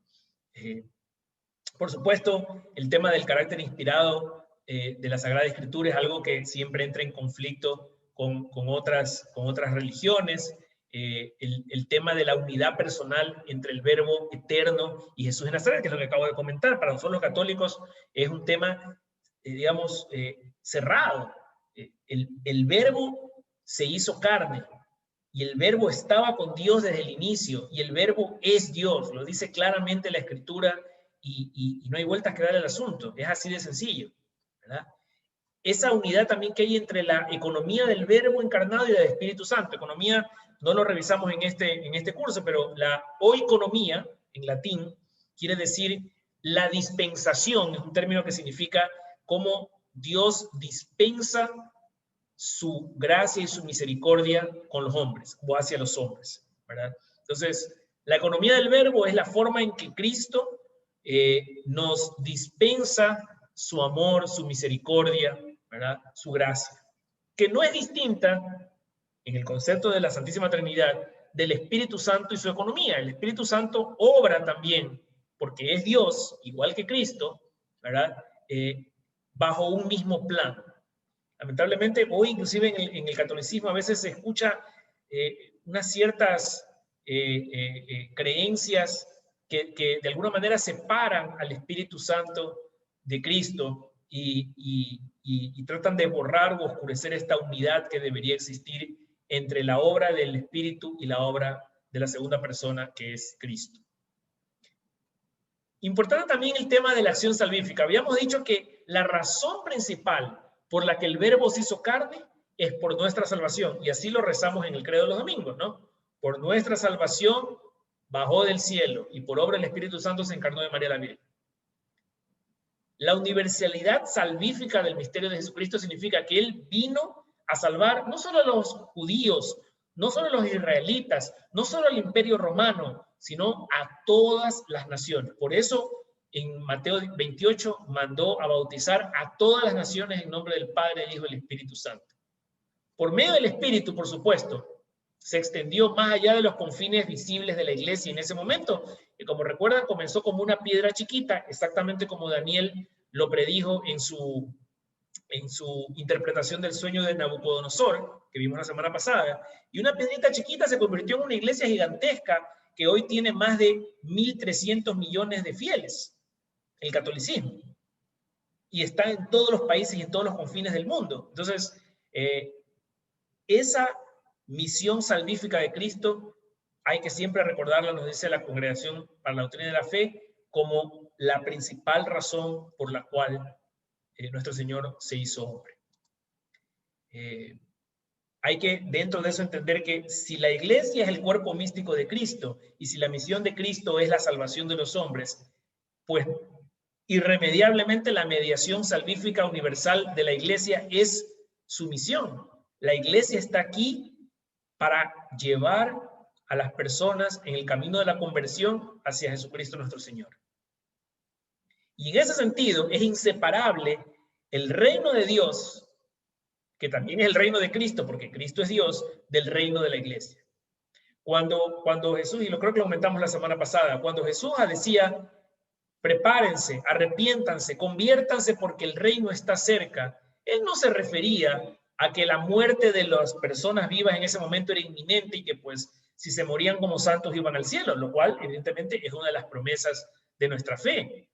Por supuesto, el tema del carácter inspirado de la Sagrada Escritura es algo que siempre entra en conflicto con otras religiones. El tema de la unidad personal entre el verbo eterno y Jesús de Nazaret, que es lo que acabo de comentar, para nosotros los católicos es un tema, digamos, cerrado. El verbo se hizo carne y el verbo estaba con Dios desde el inicio y el verbo es Dios, lo dice claramente la Escritura y no hay vueltas que darle al asunto, es así de sencillo, ¿verdad? Esa unidad también que hay entre la economía del verbo encarnado y del Espíritu Santo. Economía no lo revisamos en este curso, pero la oikonomía, en latín, quiere decir la dispensación, es un término que significa cómo Dios dispensa su gracia y su misericordia con los hombres, o hacia los hombres, ¿verdad? Entonces, la economía del verbo es la forma en que Cristo nos dispensa su amor, su misericordia, ¿verdad? Su gracia, que no es distinta en el concepto de la Santísima Trinidad del Espíritu Santo y su economía. El Espíritu Santo obra también, porque es Dios, igual que Cristo, ¿verdad? Bajo un mismo plan. Lamentablemente, hoy inclusive en el catolicismo a veces se escucha unas ciertas creencias que de alguna manera separan al Espíritu Santo de Cristo y tratan de borrar o oscurecer esta unidad que debería existir entre la obra del Espíritu y la obra de la segunda persona, que es Cristo. Importante también el tema de la acción salvífica. Habíamos dicho que la razón principal por la que el verbo se hizo carne es por nuestra salvación, y así lo rezamos en el credo de los domingos, ¿no? Por nuestra salvación bajó del cielo y por obra del Espíritu Santo se encarnó de María la Virgen. La universalidad salvífica del misterio de Jesucristo significa que Él vino a salvar no solo a los judíos, no solo a los israelitas, no solo al imperio romano, sino a todas las naciones. Por eso en Mateo 28 mandó a bautizar a todas las naciones en nombre del Padre, del Hijo y del Espíritu Santo. Por medio del Espíritu, por supuesto, se extendió más allá de los confines visibles de la iglesia en ese momento, que como recuerdan comenzó como una piedra chiquita, exactamente como Daniel lo predijo en su interpretación del sueño de Nabucodonosor, que vimos la semana pasada, y una piedrita chiquita se convirtió en una iglesia gigantesca que hoy tiene más de 1.300 millones de fieles, el catolicismo, y está en todos los países y en todos los confines del mundo. Entonces, esa misión salvífica de Cristo hay que siempre recordarla, nos dice la Congregación para la Doctrina de la Fe, como la principal razón por la cual nuestro Señor se hizo hombre. Hay que dentro de eso entender que si la iglesia es el cuerpo místico de Cristo y si la misión de Cristo es la salvación de los hombres, pues irremediablemente la mediación salvífica universal de la iglesia es su misión. La iglesia está aquí para llevar a las personas en el camino de la conversión hacia Jesucristo nuestro Señor. Y en ese sentido es inseparable el reino de Dios, que también es el reino de Cristo, porque Cristo es Dios, del reino de la iglesia. Cuando Jesús, y lo creo que lo comentamos la semana pasada, cuando Jesús decía, prepárense, arrepiéntanse, conviértanse porque el reino está cerca, él no se refería a que la muerte de las personas vivas en ese momento era inminente y que pues si se morían como santos iban al cielo, lo cual evidentemente es una de las promesas de nuestra fe.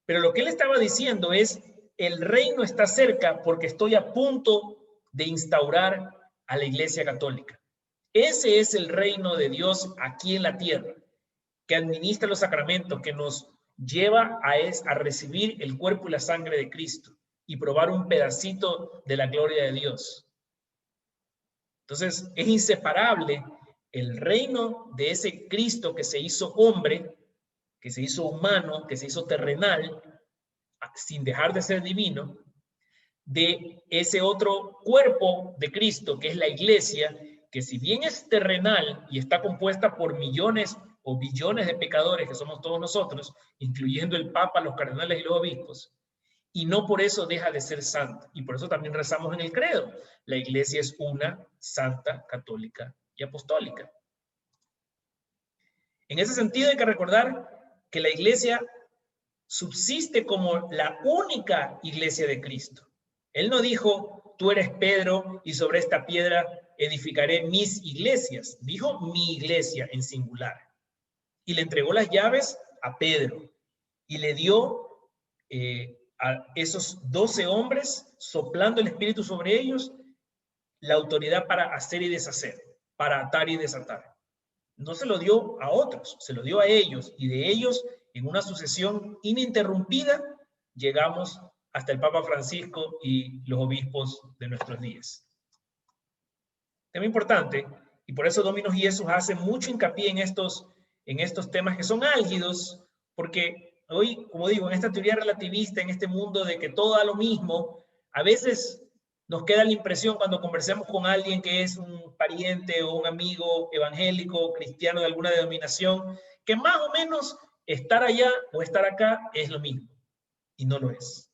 Pero lo que él estaba diciendo es, el reino está cerca porque estoy a punto de instaurar a la Iglesia Católica. Ese es el reino de Dios aquí en la tierra, que administra los sacramentos, que nos lleva a recibir el cuerpo y la sangre de Cristo y probar un pedacito de la gloria de Dios. Entonces, es inseparable el reino de ese Cristo que se hizo hombre, que se hizo humano, que se hizo terrenal, sin dejar de ser divino, de ese otro cuerpo de Cristo, que es la iglesia, que si bien es terrenal y está compuesta por millones o billones de pecadores, que somos todos nosotros, incluyendo el Papa, los cardenales y los obispos, y no por eso deja de ser santa. Y por eso también rezamos en el credo. La iglesia es una, santa, católica y apostólica. En ese sentido hay que recordar que la iglesia subsiste como la única iglesia de Cristo. Él no dijo, tú eres Pedro y sobre esta piedra edificaré mis iglesias. Dijo mi iglesia en singular. Y le entregó las llaves a Pedro y le dio a esos 12 hombres, soplando el Espíritu sobre ellos, la autoridad para hacer y deshacer, para atar y desatar. No se lo dio a otros, se lo dio a ellos, y de ellos, en una sucesión ininterrumpida, llegamos hasta el Papa Francisco y los obispos de nuestros días. Tema importante, y por eso Dominus Iesus hace mucho hincapié en estos temas que son álgidos, porque hoy, como digo, en esta teoría relativista, en este mundo de que todo da lo mismo, a veces nos queda la impresión cuando conversemos con alguien que es un pariente o un amigo evangélico, cristiano de alguna denominación, que más o menos estar allá o estar acá es lo mismo. Y no lo es.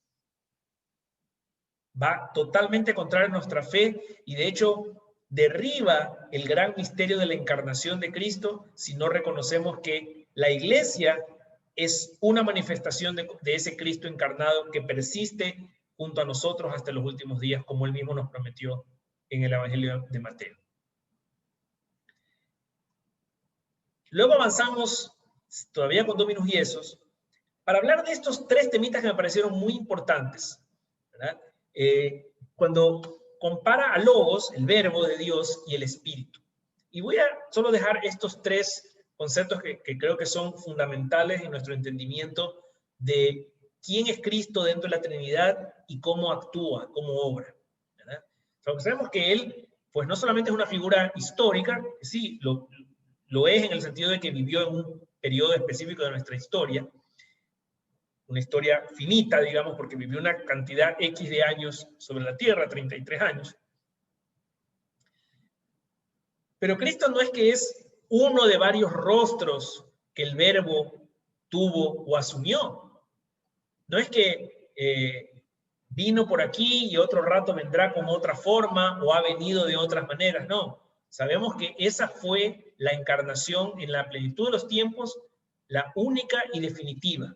Va totalmente contrario a nuestra fe y de hecho derriba el gran misterio de la encarnación de Cristo si no reconocemos que la iglesia es una manifestación de ese Cristo encarnado que persiste junto a nosotros hasta los últimos días, como él mismo nos prometió en el Evangelio de Mateo. Luego avanzamos todavía con Dominus Iesus para hablar de estos tres temitas que me parecieron muy importantes, ¿verdad? Cuando compara a Logos, el verbo de Dios, y el Espíritu. Y voy a solo dejar estos tres conceptos que creo que son fundamentales en nuestro entendimiento de quién es Cristo dentro de la Trinidad y cómo actúa, cómo obra, ¿verdad? O sea, sabemos que él, pues no solamente es una figura histórica, sí, lo es en el sentido de que vivió en un periodo específico de nuestra historia, una historia finita, digamos, porque vivió una cantidad X de años sobre la tierra, 33 años. Pero Cristo no es que es uno de varios rostros que el verbo tuvo o asumió. No es que vino por aquí y otro rato vendrá con otra forma o ha venido de otras maneras, no. Sabemos que esa fue la encarnación en la plenitud de los tiempos, la única y definitiva.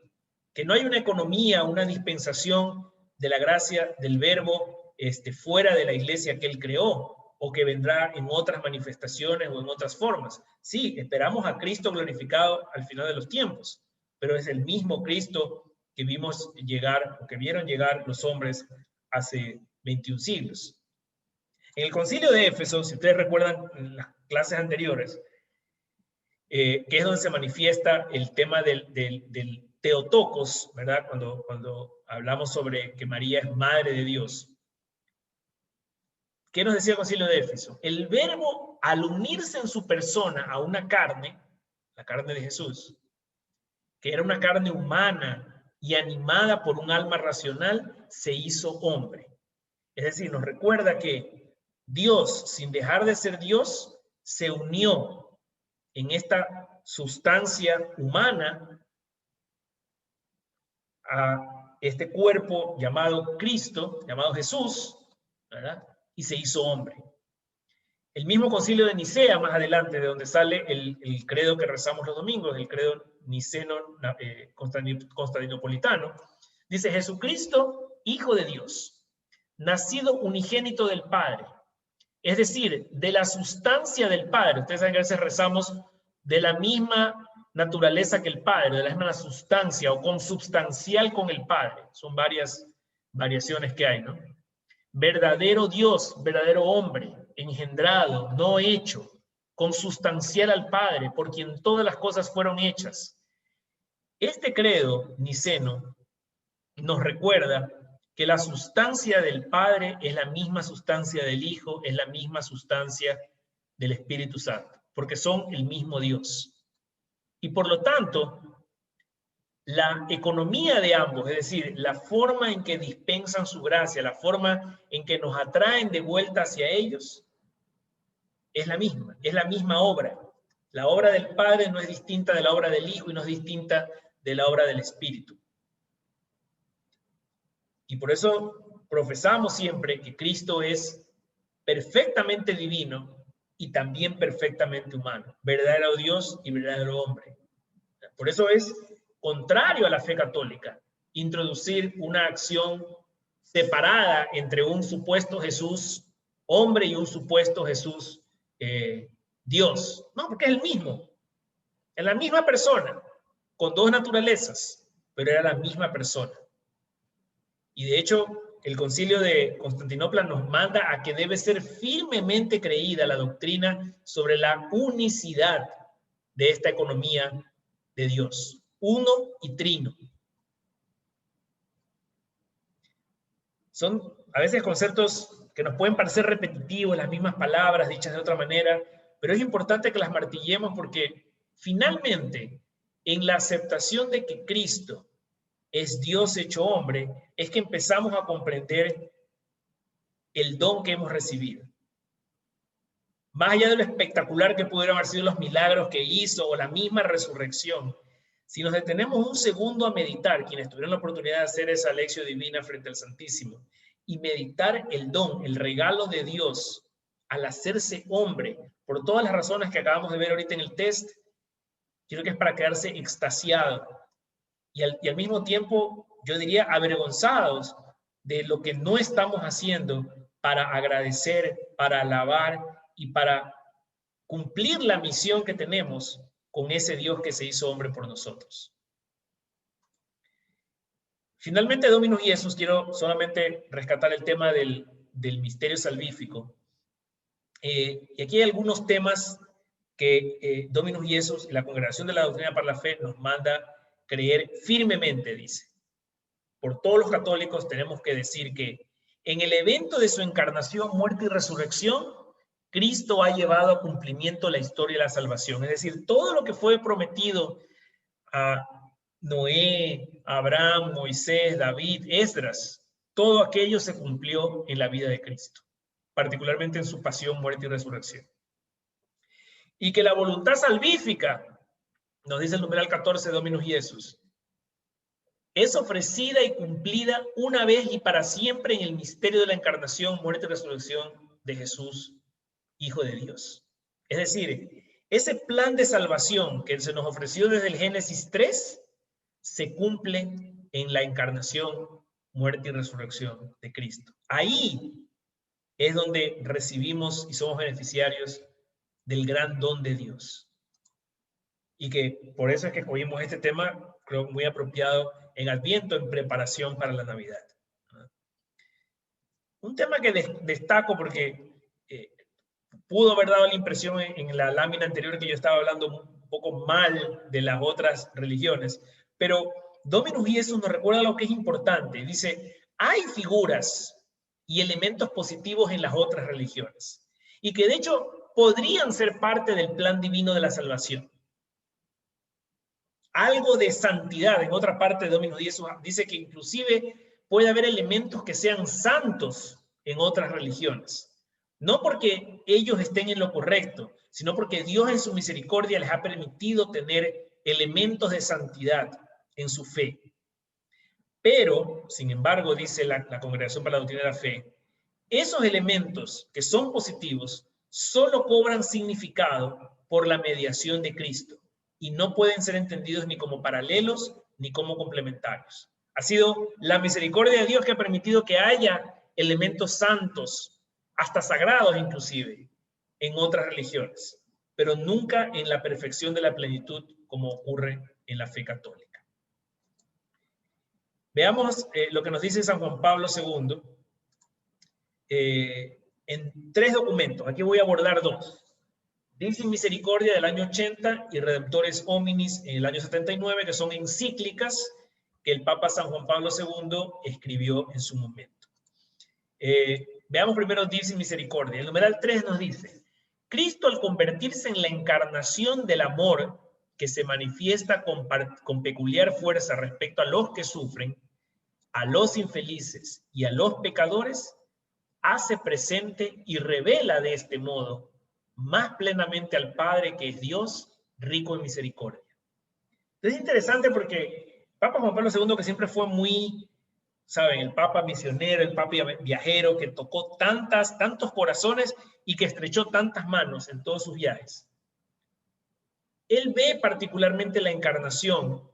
Que no hay una economía, una dispensación de la gracia del verbo fuera de la iglesia que él creó, o que vendrá en otras manifestaciones o en otras formas. Sí, esperamos a Cristo glorificado al final de los tiempos, pero es el mismo Cristo que vimos llegar, o que vieron llegar los hombres hace 21 siglos. En el concilio de Éfeso, si ustedes recuerdan en las clases anteriores, que es donde se manifiesta el tema del Teotocos, ¿verdad? Cuando hablamos sobre que María es madre de Dios. ¿Qué nos decía el Concilio de Éfeso? El Verbo, al unirse en su persona a una carne, la carne de Jesús, que era una carne humana y animada por un alma racional, se hizo hombre. Es decir, nos recuerda que Dios, sin dejar de ser Dios, se unió en esta sustancia humana a este cuerpo llamado Cristo, llamado Jesús, ¿verdad? Y se hizo hombre. El mismo Concilio de Nicea, más adelante, de donde sale el credo que rezamos los domingos, el credo niceno constantinopolitano, dice: Jesucristo, Hijo de Dios, nacido unigénito del Padre, es decir, de la sustancia del Padre. Ustedes saben que a veces rezamos de la misma naturaleza que el Padre, de la misma sustancia o consubstancial con el Padre. Son varias variaciones que hay, ¿no? Verdadero Dios, verdadero hombre, engendrado, no hecho, consustancial al Padre, por quien todas las cosas fueron hechas. Este credo niceno nos recuerda que la sustancia del Padre es la misma sustancia del Hijo, es la misma sustancia del Espíritu Santo, porque son el mismo Dios. Y por lo tanto, la economía de ambos, es decir, la forma en que dispensan su gracia, la forma en que nos atraen de vuelta hacia ellos, es la misma obra. La obra del Padre no es distinta de la obra del Hijo y no es distinta de la obra del Espíritu. Y por eso profesamos siempre que Cristo es perfectamente divino y también perfectamente humano, verdadero Dios y verdadero hombre. Por eso es contrario a la fe católica introducir una acción separada entre un supuesto Jesús hombre y un supuesto Jesús Dios. No, porque es el mismo. Es la misma persona, con dos naturalezas, pero era la misma persona. Y de hecho, el Concilio de Constantinopla nos manda a que debe ser firmemente creída la doctrina sobre la unicidad de esta economía de Dios, uno y trino. Son a veces conceptos que nos pueden parecer repetitivos, las mismas palabras dichas de otra manera, pero es importante que las martillemos porque finalmente, en la aceptación de que Cristo es Dios hecho hombre, es que empezamos a comprender el don que hemos recibido. Más allá de lo espectacular que pudieran haber sido los milagros que hizo o la misma resurrección, si nos detenemos un segundo a meditar, quienes tuvieron la oportunidad de hacer esa lección divina frente al Santísimo, y meditar el don, el regalo de Dios al hacerse hombre, por todas las razones que acabamos de ver ahorita en el test, creo que es para quedarse extasiado y al mismo tiempo, yo diría, avergonzados de lo que no estamos haciendo para agradecer, para alabar y para cumplir la misión que tenemos con ese Dios que se hizo hombre por nosotros. Finalmente, Dominus Iesus, quiero solamente rescatar el tema del misterio salvífico. Y aquí hay algunos temas que Dominus Iesus y la Congregación de la Doctrina para la Fe nos manda creer firmemente, dice. Por todos los católicos tenemos que decir que en el evento de su encarnación, muerte y resurrección, Cristo ha llevado a cumplimiento la historia de la salvación. Es decir, todo lo que fue prometido a Noé, Abraham, Moisés, David, Esdras, todo aquello se cumplió en la vida de Cristo, particularmente en su pasión, muerte y resurrección. Y que la voluntad salvífica, nos dice el numeral 14 de Dominus Iesus, es ofrecida y cumplida una vez y para siempre en el misterio de la encarnación, muerte y resurrección de Jesús, Hijo de Dios. Es decir, ese plan de salvación que se nos ofreció desde el Génesis 3 se cumple en la encarnación, muerte y resurrección de Cristo. Ahí es donde recibimos y somos beneficiarios del gran don de Dios. Y que por eso es que escogimos este tema, creo muy apropiado en Adviento, en preparación para la Navidad. Un tema que destaco porque pudo haber dado la impresión en la lámina anterior que yo estaba hablando un poco mal de las otras religiones, pero Dominus Iesus nos recuerda lo que es importante. Dice, hay figuras y elementos positivos en las otras religiones, y que de hecho podrían ser parte del plan divino de la salvación. Algo de santidad, en otra parte de Dominus Iesus dice que inclusive puede haber elementos que sean santos en otras religiones. No porque ellos estén en lo correcto, sino porque Dios en su misericordia les ha permitido tener elementos de santidad en su fe. Pero, sin embargo, dice la Congregación para la Doctrina de la Fe, esos elementos que son positivos solo cobran significado por la mediación de Cristo y no pueden ser entendidos ni como paralelos ni como complementarios. Ha sido la misericordia de Dios que ha permitido que haya elementos santos, hasta sagrados inclusive, en otras religiones, pero nunca en la perfección de la plenitud como ocurre en la fe católica. Veamos lo que nos dice San Juan Pablo II en 3 documentos. Aquí voy a abordar 2. Divin Misericordia del año 80 y Redemptores Hominis en el año 79, que son encíclicas que el Papa San Juan Pablo II escribió en su momento. Veamos primero Divin Misericordia. El numeral 3 nos dice, Cristo al convertirse en la encarnación del amor que se manifiesta con peculiar fuerza respecto a los que sufren, a los infelices y a los pecadores, hace presente y revela de este modo más plenamente al Padre que es Dios, rico en misericordia. Entonces es interesante porque Papa Juan Pablo II, que siempre fue muy, saben, el Papa misionero, el Papa viajero, que tocó tantos corazones y que estrechó tantas manos en todos sus viajes. Él ve particularmente la encarnación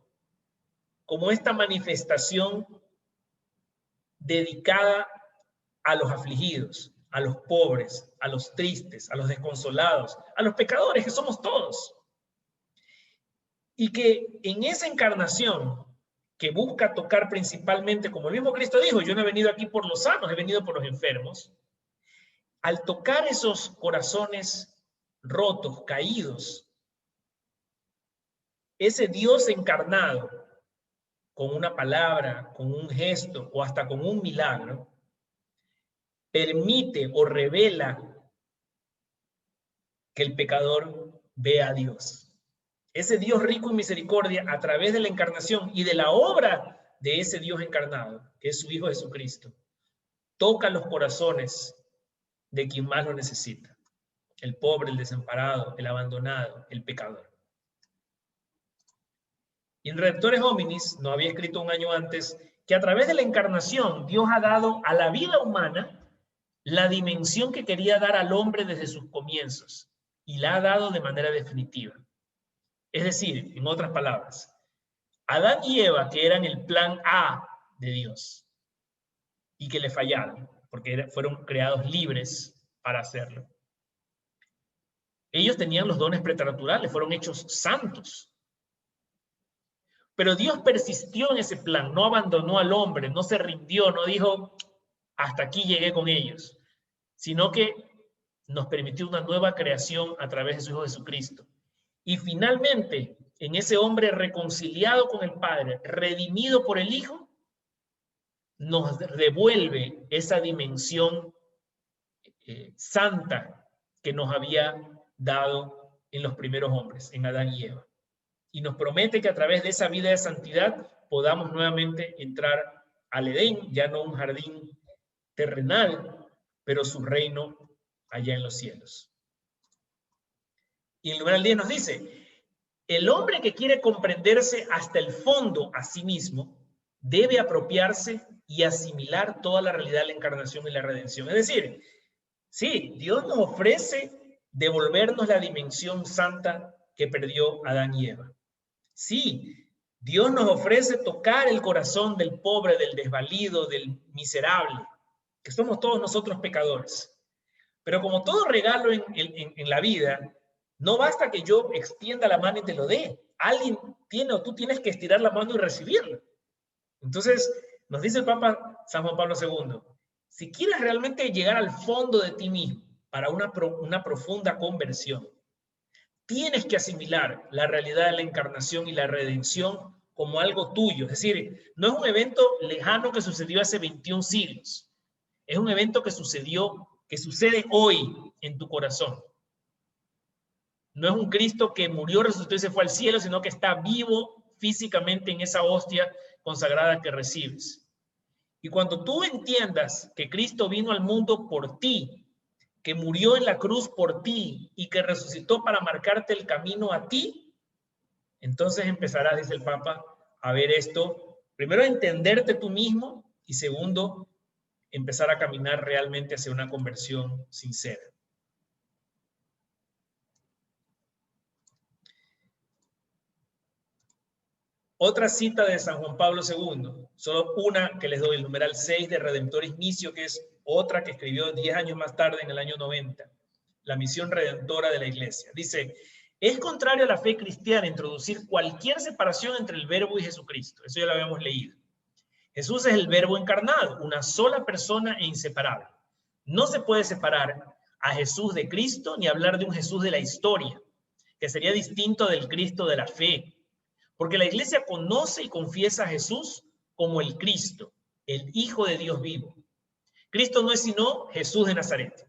como esta manifestación dedicada a los afligidos, a los pobres, a los tristes, a los desconsolados, a los pecadores, que somos todos. Y que en esa encarnación que busca tocar principalmente, como el mismo Cristo dijo, yo no he venido aquí por los sanos, he venido por los enfermos, al tocar esos corazones rotos, caídos, ese Dios encarnado, con una palabra, con un gesto o hasta con un milagro, permite o revela que el pecador vea a Dios. Ese Dios rico en misericordia, a través de la encarnación y de la obra de ese Dios encarnado, que es su Hijo Jesucristo, toca los corazones de quien más lo necesita. El pobre, el desamparado, el abandonado, el pecador. Y en Redemptores Hominis, no había escrito un año antes, que a través de la encarnación Dios ha dado a la vida humana la dimensión que quería dar al hombre desde sus comienzos, y la ha dado de manera definitiva. Es decir, en otras palabras, Adán y Eva, que eran el plan A de Dios, y que le fallaron, porque fueron creados libres para hacerlo. Ellos tenían los dones preteraturales, fueron hechos santos. Pero Dios persistió en ese plan, no abandonó al hombre, no se rindió, no dijo, hasta aquí llegué con ellos, sino que nos permitió una nueva creación a través de su Hijo Jesucristo. Y finalmente, en ese hombre reconciliado con el Padre, redimido por el Hijo, nos devuelve esa dimensión santa que nos había dado en los primeros hombres, en Adán y Eva. Y nos promete que a través de esa vida de santidad podamos nuevamente entrar al Edén, ya no un jardín terrenal, pero su reino allá en los cielos. Y el numeral 10 nos dice, el hombre que quiere comprenderse hasta el fondo a sí mismo, debe apropiarse y asimilar toda la realidad de la encarnación y la redención. Es decir, sí, Dios nos ofrece devolvernos la dimensión santa que perdió Adán y Eva. Sí, Dios nos ofrece tocar el corazón del pobre, del desvalido, del miserable, que somos todos nosotros pecadores. Pero como todo regalo en la vida, no basta que yo extienda la mano y te lo dé. Alguien tiene o tú tienes que estirar la mano y recibirlo. Entonces, nos dice el Papa San Juan Pablo II, si quieres realmente llegar al fondo de ti mismo para una profunda conversión, tienes que asimilar la realidad de la encarnación y la redención como algo tuyo. Es decir, no es un evento lejano que sucedió hace 21 siglos. Es un evento que sucede hoy en tu corazón. No es un Cristo que murió, resucitó y se fue al cielo, sino que está vivo físicamente en esa hostia consagrada que recibes. Y cuando tú entiendas que Cristo vino al mundo por ti, que murió en la cruz por ti y que resucitó para marcarte el camino a ti, entonces empezarás, dice el Papa, a ver esto. Primero, a entenderte tú mismo y segundo, empezar a caminar realmente hacia una conversión sincera. Otra cita de San Juan Pablo II, solo una que les doy, el numeral 6 de Redemptoris Missio, que es otra que escribió 10 años más tarde, en el año 90, la misión redentora de la Iglesia. Dice, es contrario a la fe cristiana introducir cualquier separación entre el Verbo y Jesucristo. Eso ya lo habíamos leído. Jesús es el Verbo encarnado, una sola persona e inseparable. No se puede separar a Jesús de Cristo ni hablar de un Jesús de la historia, que sería distinto del Cristo de la fe. Porque la Iglesia conoce y confiesa a Jesús como el Cristo, el Hijo de Dios vivo. Cristo no es sino Jesús de Nazaret.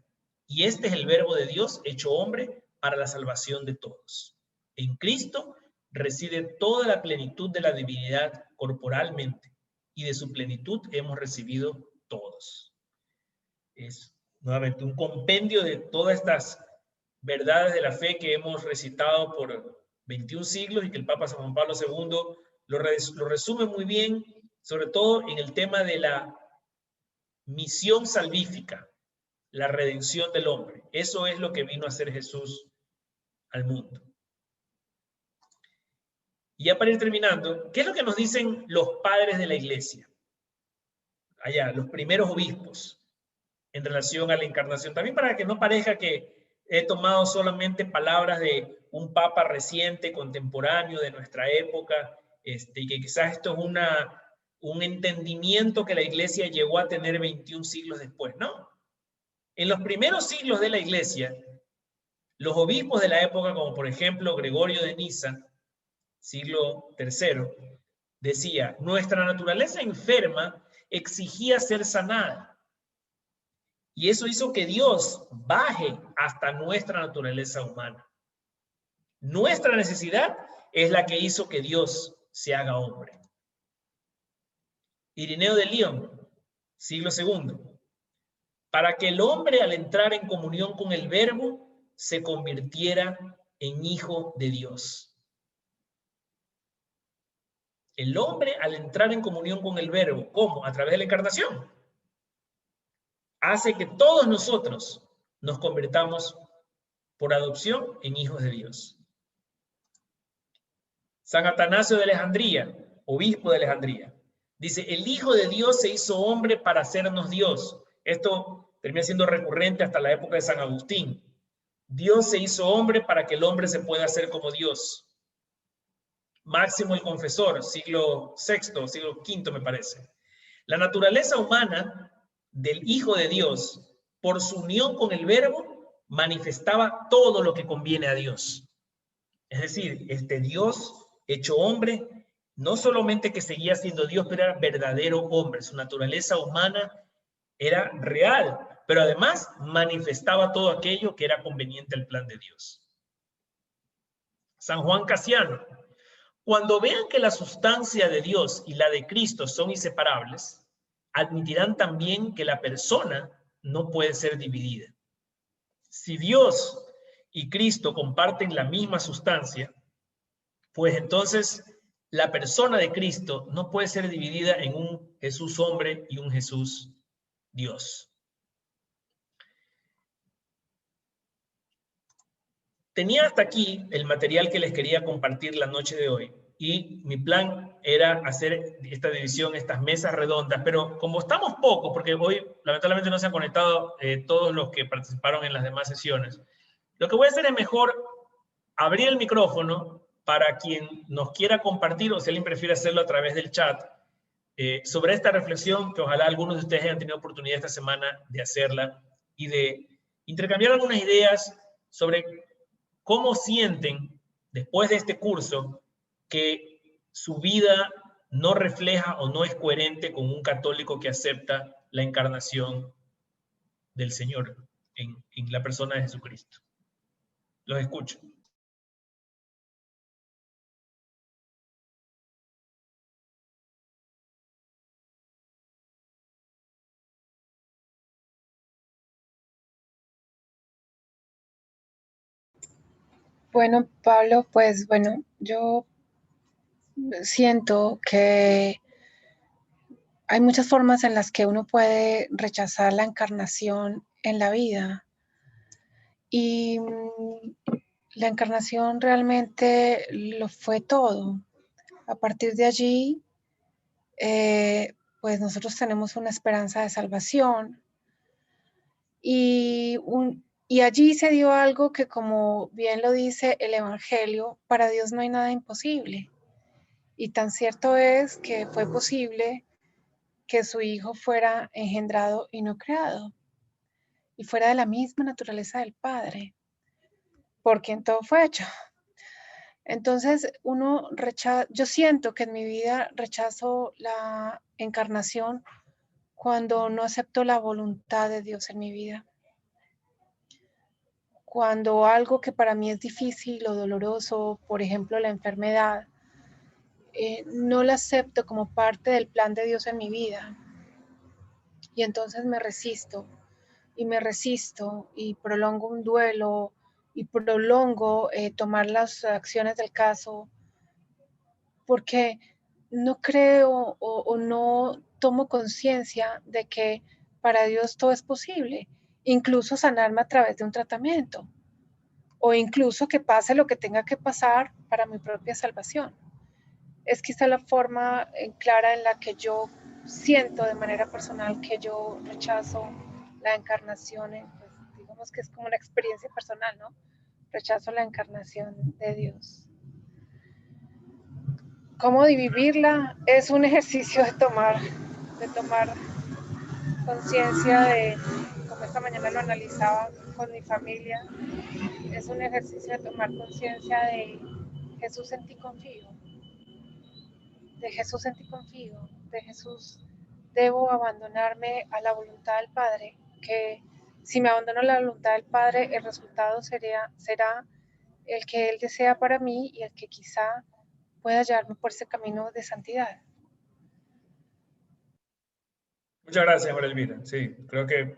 Y este es el Verbo de Dios hecho hombre para la salvación de todos. En Cristo reside toda la plenitud de la divinidad corporalmente, y de su plenitud hemos recibido todos. Es nuevamente un compendio de todas estas verdades de la fe que hemos recitado por 21 siglos y que el Papa San Juan Pablo II lo resume muy bien, sobre todo en el tema de la misión salvífica, la redención del hombre. Eso es lo que vino a hacer Jesús al mundo. Y ya para ir terminando, ¿qué es lo que nos dicen los padres de la Iglesia? Allá, los primeros obispos, en relación a la encarnación. También para que no parezca que he tomado solamente palabras de un papa reciente, contemporáneo de nuestra época, y que quizás esto es un entendimiento que la Iglesia llegó a tener 21 siglos después, ¿no? En los primeros siglos de la Iglesia, los obispos de la época, como por ejemplo Gregorio de Niza, siglo III, decía, nuestra naturaleza enferma exigía ser sanada. Y eso hizo que Dios baje hasta nuestra naturaleza humana. Nuestra necesidad es la que hizo que Dios se haga hombre. Irineo de León, siglo II. Para que el hombre al entrar en comunión con el Verbo se convirtiera en hijo de Dios. El hombre al entrar en comunión con el Verbo, ¿cómo? A través de la encarnación. Hace que todos nosotros nos convirtamos por adopción en hijos de Dios. San Atanasio de Alejandría, obispo de Alejandría, dice, el Hijo de Dios se hizo hombre para hacernos Dios. Esto termina siendo recurrente hasta la época de San Agustín. Dios se hizo hombre para que el hombre se pueda hacer como Dios. Máximo el Confesor, siglo VI, siglo V me parece. La naturaleza humana del Hijo de Dios, por su unión con el Verbo, manifestaba todo lo que conviene a Dios. Es decir, este Dios hecho hombre, no solamente que seguía siendo Dios, pero era verdadero hombre. Su naturaleza humana era real, pero además manifestaba todo aquello que era conveniente al plan de Dios. San Juan Casiano, cuando vean que la sustancia de Dios y la de Cristo son inseparables, admitirán también que la persona no puede ser dividida. Si Dios y Cristo comparten la misma sustancia, pues entonces la persona de Cristo no puede ser dividida en un Jesús hombre y un Jesús Dios. Tenía hasta aquí el material que les quería compartir la noche de hoy. Y mi plan era hacer esta división, estas mesas redondas, pero como estamos pocos, porque hoy lamentablemente no se han conectado todos los que participaron en las demás sesiones, lo que voy a hacer es mejor abrir el micrófono para quien nos quiera compartir, o si alguien prefiere hacerlo a través del chat, sobre esta reflexión que ojalá algunos de ustedes hayan tenido oportunidad esta semana de hacerla y de intercambiar algunas ideas sobre cómo sienten después de este curso que su vida no refleja o no es coherente con un católico que acepta la encarnación del Señor en la persona de Jesucristo. Los escucho. Bueno, Pablo, pues bueno, yo siento que hay muchas formas en las que uno puede rechazar la encarnación en la vida. Y la encarnación realmente lo fue todo. A partir de allí, pues nosotros tenemos una esperanza de salvación. Y allí se dio algo que, como bien lo dice el Evangelio, para Dios no hay nada imposible. Y tan cierto es que fue posible que su Hijo fuera engendrado y no creado, y fuera de la misma naturaleza del Padre, por quien todo fue hecho. Entonces, yo siento que en mi vida rechazo la encarnación cuando no acepto la voluntad de Dios en mi vida. Cuando algo que para mí es difícil o doloroso, por ejemplo la enfermedad, no la acepto como parte del plan de Dios en mi vida. Y entonces me resisto y prolongo un duelo y prolongo tomar las acciones del caso, porque no creo o no tomo conciencia de que para Dios todo es posible, incluso sanarme a través de un tratamiento, o incluso que pase lo que tenga que pasar para mi propia salvación. Es quizá la forma clara en la que yo siento de manera personal que yo rechazo la encarnación, pues, digamos que es como una experiencia personal, ¿no? Rechazo la encarnación de Dios. ¿Cómo vivirla? Es un ejercicio de tomar conciencia de, como esta mañana lo analizaba con mi familia, es un ejercicio de tomar conciencia de Jesús en ti confío, de Jesús en ti confío, de Jesús debo abandonarme a la voluntad del Padre, que si me abandono a la voluntad del Padre, el resultado será el que Él desea para mí y el que quizá pueda llevarme por ese camino de santidad. Muchas gracias, María Elvira. Sí, creo que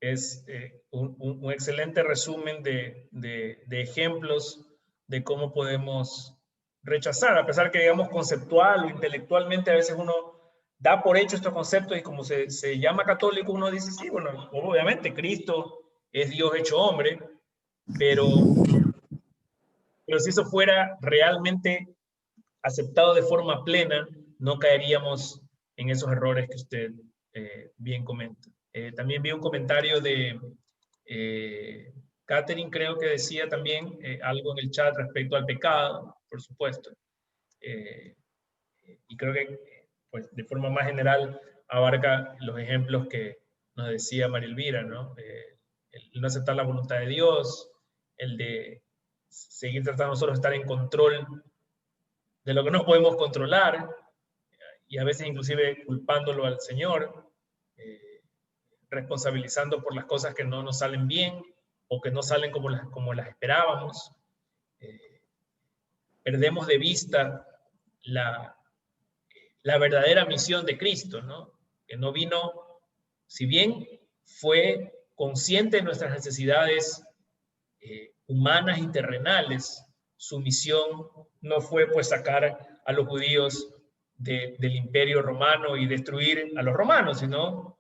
es un excelente resumen de ejemplos de cómo podemos rechazar, a pesar que, digamos, conceptual o intelectualmente a veces uno da por hecho estos conceptos y como se llama católico, uno dice, sí, bueno, obviamente Cristo es Dios hecho hombre, pero si eso fuera realmente aceptado de forma plena, no caeríamos en esos errores que usted bien comenta. También vi un comentario de Catherine, creo que decía también algo en el chat respecto al pecado, por supuesto. Y creo que pues, de forma más general abarca los ejemplos que nos decía María Elvira, ¿no? El no aceptar la voluntad de Dios, el de seguir tratando nosotros de estar en control de lo que no podemos controlar, y a veces inclusive culpándolo al Señor, responsabilizando por las cosas que no nos salen bien o que no salen como las esperábamos. Perdemos de vista la verdadera misión de Cristo, ¿no? Que no vino, si bien fue consciente de nuestras necesidades humanas y terrenales, su misión no fue pues sacar a los judíos del imperio romano y destruir a los romanos, sino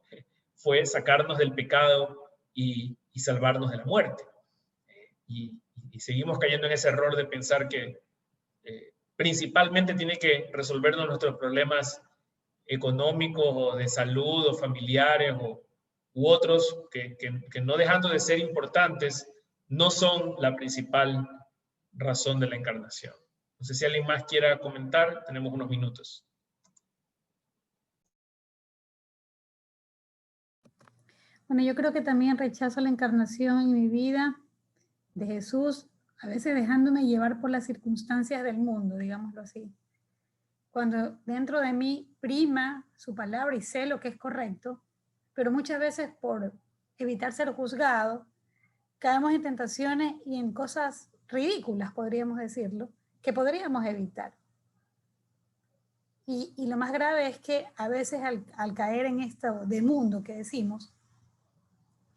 fue sacarnos del pecado y salvarnos de la muerte. Y seguimos cayendo en ese error de pensar que principalmente tiene que resolvernos nuestros problemas económicos o de salud o familiares u otros que no dejando de ser importantes, no son la principal razón de la encarnación. No sé si alguien más quiera comentar, tenemos unos minutos. Bueno, yo creo que también rechazo la encarnación en mi vida de Jesús, a veces dejándome llevar por las circunstancias del mundo, digámoslo así. cuando dentro de mí prima su palabra y sé lo que es correcto, pero muchas veces por evitar ser juzgado, caemos en tentaciones y en cosas ridículas, podríamos decirlo, que podríamos evitar. Y lo más grave es que a veces al caer en esto de mundo que decimos,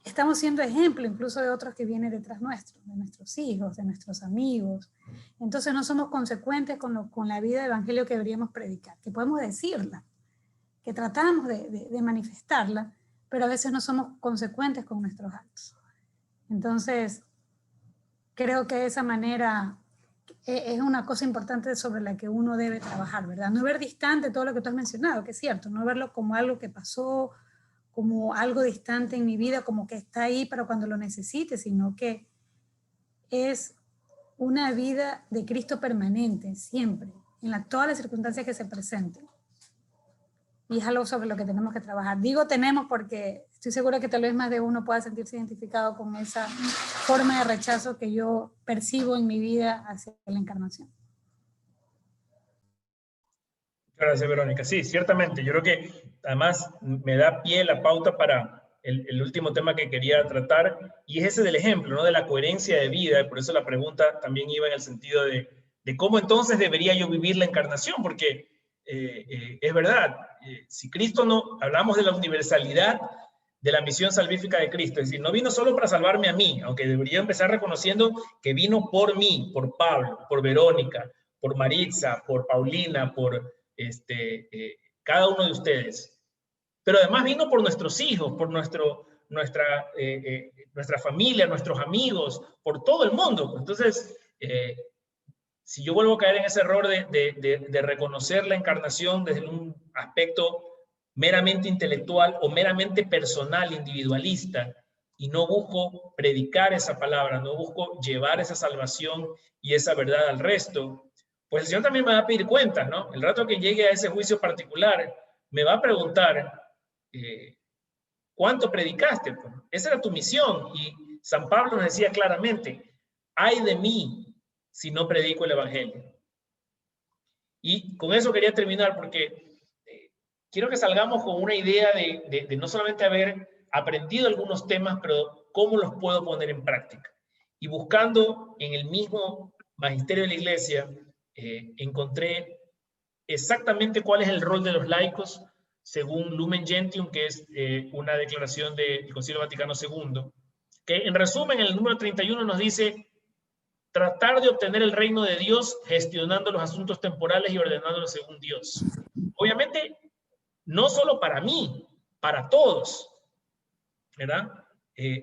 estamos siendo ejemplo incluso de otros que vienen detrás nuestro, de nuestros hijos, de nuestros amigos. Entonces no somos consecuentes con la vida de evangelio que deberíamos predicar, que podemos decirla, que tratamos de manifestarla, pero a veces no somos consecuentes con nuestros actos. Entonces, creo que de esa manera es una cosa importante sobre la que uno debe trabajar, ¿verdad? No ver distante todo lo que tú has mencionado, que es cierto, no verlo como algo que pasó, como algo distante en mi vida, como que está ahí para cuando lo necesite, sino que es una vida de Cristo permanente, siempre, en todas las circunstancias que se presenten. Y es algo sobre lo que tenemos que trabajar. Digo tenemos porque estoy segura que tal vez más de uno pueda sentirse identificado con esa forma de rechazo que yo percibo en mi vida hacia la encarnación. Gracias, Verónica. Sí, ciertamente. Yo creo que además me da pie la pauta para el último tema que quería tratar, y es ese del ejemplo, ¿no? De la coherencia de vida. Por eso la pregunta también iba en el sentido de cómo entonces debería yo vivir la encarnación, porque es verdad, si Cristo no, hablamos de la universalidad de la misión salvífica de Cristo, es decir, no vino solo para salvarme a mí, aunque debería empezar reconociendo que vino por mí, por Pablo, por Verónica, por Maritza, por Paulina, por cada uno de ustedes. Pero además vino por nuestros hijos, por nuestra familia, nuestros amigos, por todo el mundo. Entonces, si yo vuelvo a caer en ese error de reconocer la encarnación desde un aspecto meramente intelectual o meramente personal, individualista, y no busco predicar esa palabra, no busco llevar esa salvación y esa verdad al resto, pues el Señor también me va a pedir cuentas, ¿no? El rato que llegue a ese juicio particular, me va a preguntar, ¿cuánto predicaste? Pues esa era tu misión, y San Pablo nos decía claramente, ay de mí si no predico el evangelio. Y con eso quería terminar, porque quiero que salgamos con una idea de no solamente haber aprendido algunos temas, pero cómo los puedo poner en práctica. Y buscando en el mismo magisterio de la Iglesia, encontré exactamente cuál es el rol de los laicos según Lumen Gentium, que es una declaración del Concilio Vaticano II, que en resumen, en el número 31 nos dice: tratar de obtener el reino de Dios gestionando los asuntos temporales y ordenándolos según Dios. Obviamente, no solo para mí, para todos, ¿verdad?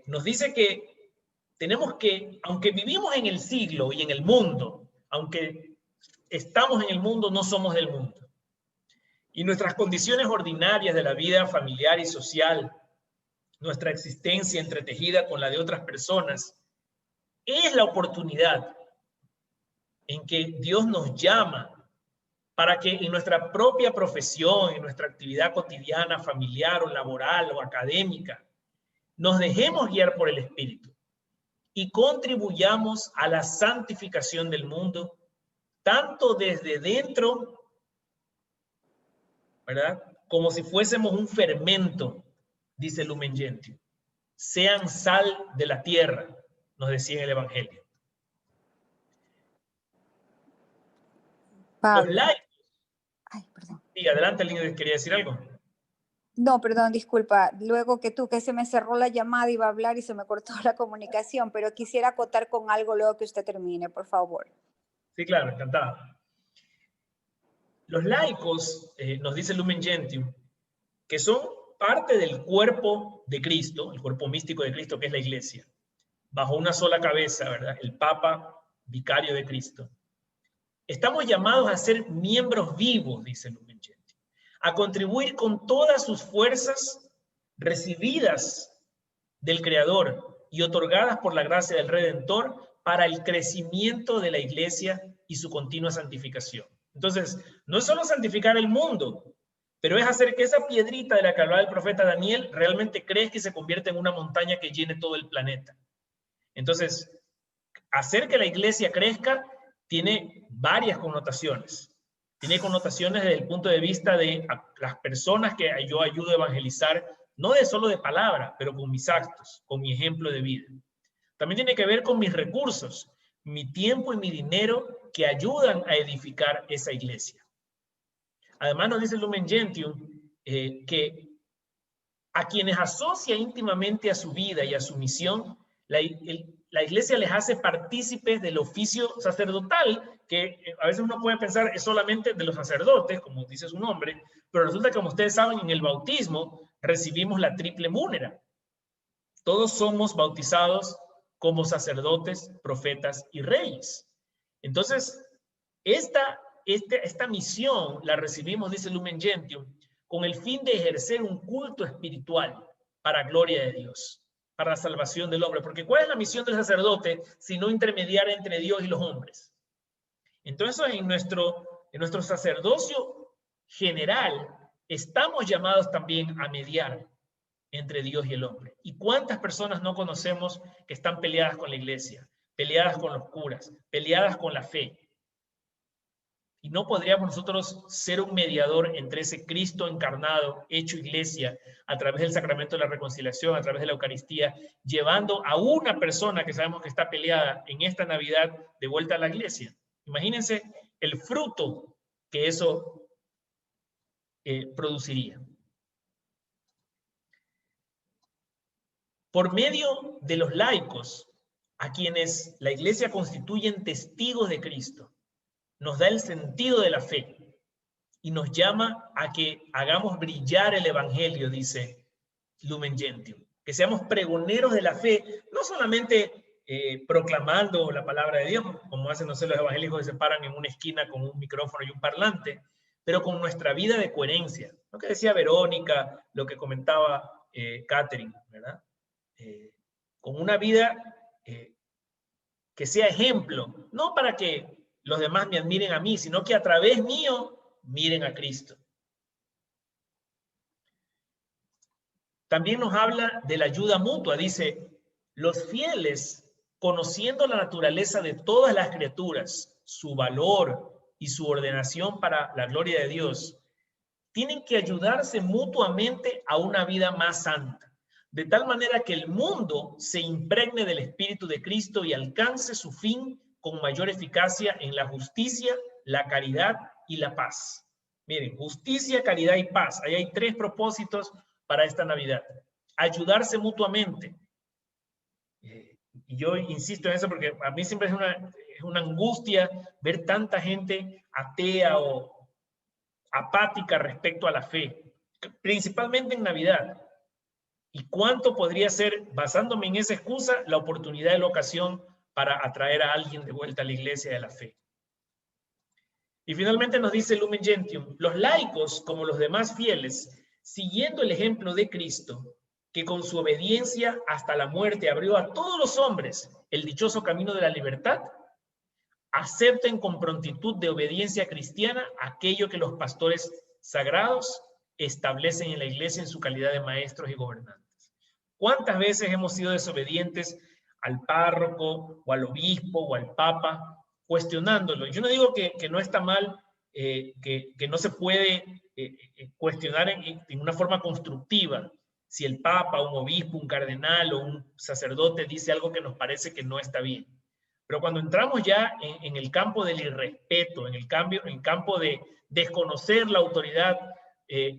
Nos dice que tenemos que, aunque vivimos en el siglo y en el mundo, aunque estamos en el mundo, no somos del mundo. Y nuestras condiciones ordinarias de la vida familiar y social, nuestra existencia entretejida con la de otras personas, es la oportunidad en que Dios nos llama para que en nuestra propia profesión, en nuestra actividad cotidiana, familiar o laboral o académica, nos dejemos guiar por el Espíritu y contribuyamos a la santificación del mundo, tanto desde dentro, ¿verdad?, como si fuésemos un fermento, dice Lumen Gentium. Sean sal de la tierra, nos decía en el Evangelio. Pablo. Los laicos. Ay, perdón. Sí, adelante, Lina, ¿quería decir algo? No, perdón, disculpa. Luego que se me cerró la llamada, iba a hablar y se me cortó la comunicación, pero quisiera acotar con algo luego que usted termine, por favor. Sí, claro, encantado. Los laicos, nos dice Lumen Gentium, que son parte del cuerpo de Cristo, el cuerpo místico de Cristo, que es la Iglesia, bajo una sola cabeza, ¿verdad? El Papa, vicario de Cristo. Estamos llamados a ser miembros vivos, dice Lumen Gentium, a contribuir con todas sus fuerzas recibidas del Creador y otorgadas por la gracia del Redentor para el crecimiento de la Iglesia y su continua santificación. Entonces, no es solo santificar el mundo, pero es hacer que esa piedrita de la que hablaba el profeta Daniel realmente crezca y se convierta en una montaña que llene todo el planeta. Entonces, hacer que la Iglesia crezca tiene varias connotaciones. Tiene connotaciones desde el punto de vista de las personas que yo ayudo a evangelizar, no solo de palabra, pero con mis actos, con mi ejemplo de vida. También tiene que ver con mis recursos, mi tiempo y mi dinero que ayudan a edificar esa iglesia. Además nos dice Lumen Gentium que a quienes asocia íntimamente a su vida y a su misión, la iglesia les hace partícipes del oficio sacerdotal, que a veces uno puede pensar es solamente de los sacerdotes, como dice su nombre, pero resulta que, como ustedes saben, en el bautismo recibimos la triple múnera. Todos somos bautizados como sacerdotes, profetas y reyes. Entonces, esta misión la recibimos, dice Lumen Gentium, con el fin de ejercer un culto espiritual para gloria de Dios, para la salvación del hombre. Porque ¿cuál es la misión del sacerdote sino intermediar entre Dios y los hombres? Entonces, en nuestro sacerdocio general, estamos llamados también a mediar entre Dios y el hombre. ¿Y cuántas personas no conocemos que están peleadas con la iglesia, peleadas con los curas, peleadas con la fe? Y no podríamos nosotros ser un mediador entre ese Cristo encarnado, hecho iglesia, a través del sacramento de la reconciliación, a través de la Eucaristía, llevando a una persona que sabemos que está peleada en esta Navidad de vuelta a la iglesia. Imagínense el fruto que eso produciría. Por medio de los laicos, a quienes la iglesia constituyen testigos de Cristo, nos da el sentido de la fe y nos llama a que hagamos brillar el evangelio, dice Lumen Gentium, que seamos pregoneros de la fe, no solamente proclamando la palabra de Dios, como hacen, no sé, los evangélicos que se paran en una esquina con un micrófono y un parlante, pero con nuestra vida de coherencia. Lo que decía Verónica, lo que comentaba Catherine, ¿verdad? Con una vida que sea ejemplo, no para que los demás me admiren a mí, sino que a través mío miren a Cristo. También nos habla de la ayuda mutua. Dice, los fieles, conociendo la naturaleza de todas las criaturas, su valor y su ordenación para la gloria de Dios, tienen que ayudarse mutuamente a una vida más santa, de tal manera que el mundo se impregne del Espíritu de Cristo y alcance su fin con mayor eficacia en la justicia, la caridad y la paz. Miren, justicia, caridad y paz. Ahí hay 3 propósitos para esta Navidad. Ayudarse mutuamente. Y yo insisto en eso porque a mí siempre es una angustia ver tanta gente atea o apática respecto a la fe, principalmente en Navidad. ¿Y cuánto podría ser, basándome en esa excusa, la oportunidad y la ocasión para atraer a alguien de vuelta a la iglesia de la fe? Y finalmente nos dice Lumen Gentium, los laicos, como los demás fieles, siguiendo el ejemplo de Cristo, que con su obediencia hasta la muerte abrió a todos los hombres el dichoso camino de la libertad, acepten con prontitud de obediencia cristiana aquello que los pastores sagrados establecen en la iglesia en su calidad de maestros y gobernantes. ¿Cuántas veces hemos sido desobedientes al párroco o al obispo o al papa, cuestionándolo? Yo no digo que no está mal, que no se puede cuestionar en una forma constructiva. Si el papa, un obispo, un cardenal o un sacerdote dice algo que nos parece que no está bien. Pero cuando entramos ya en el campo del irrespeto, en el campo de desconocer la autoridad,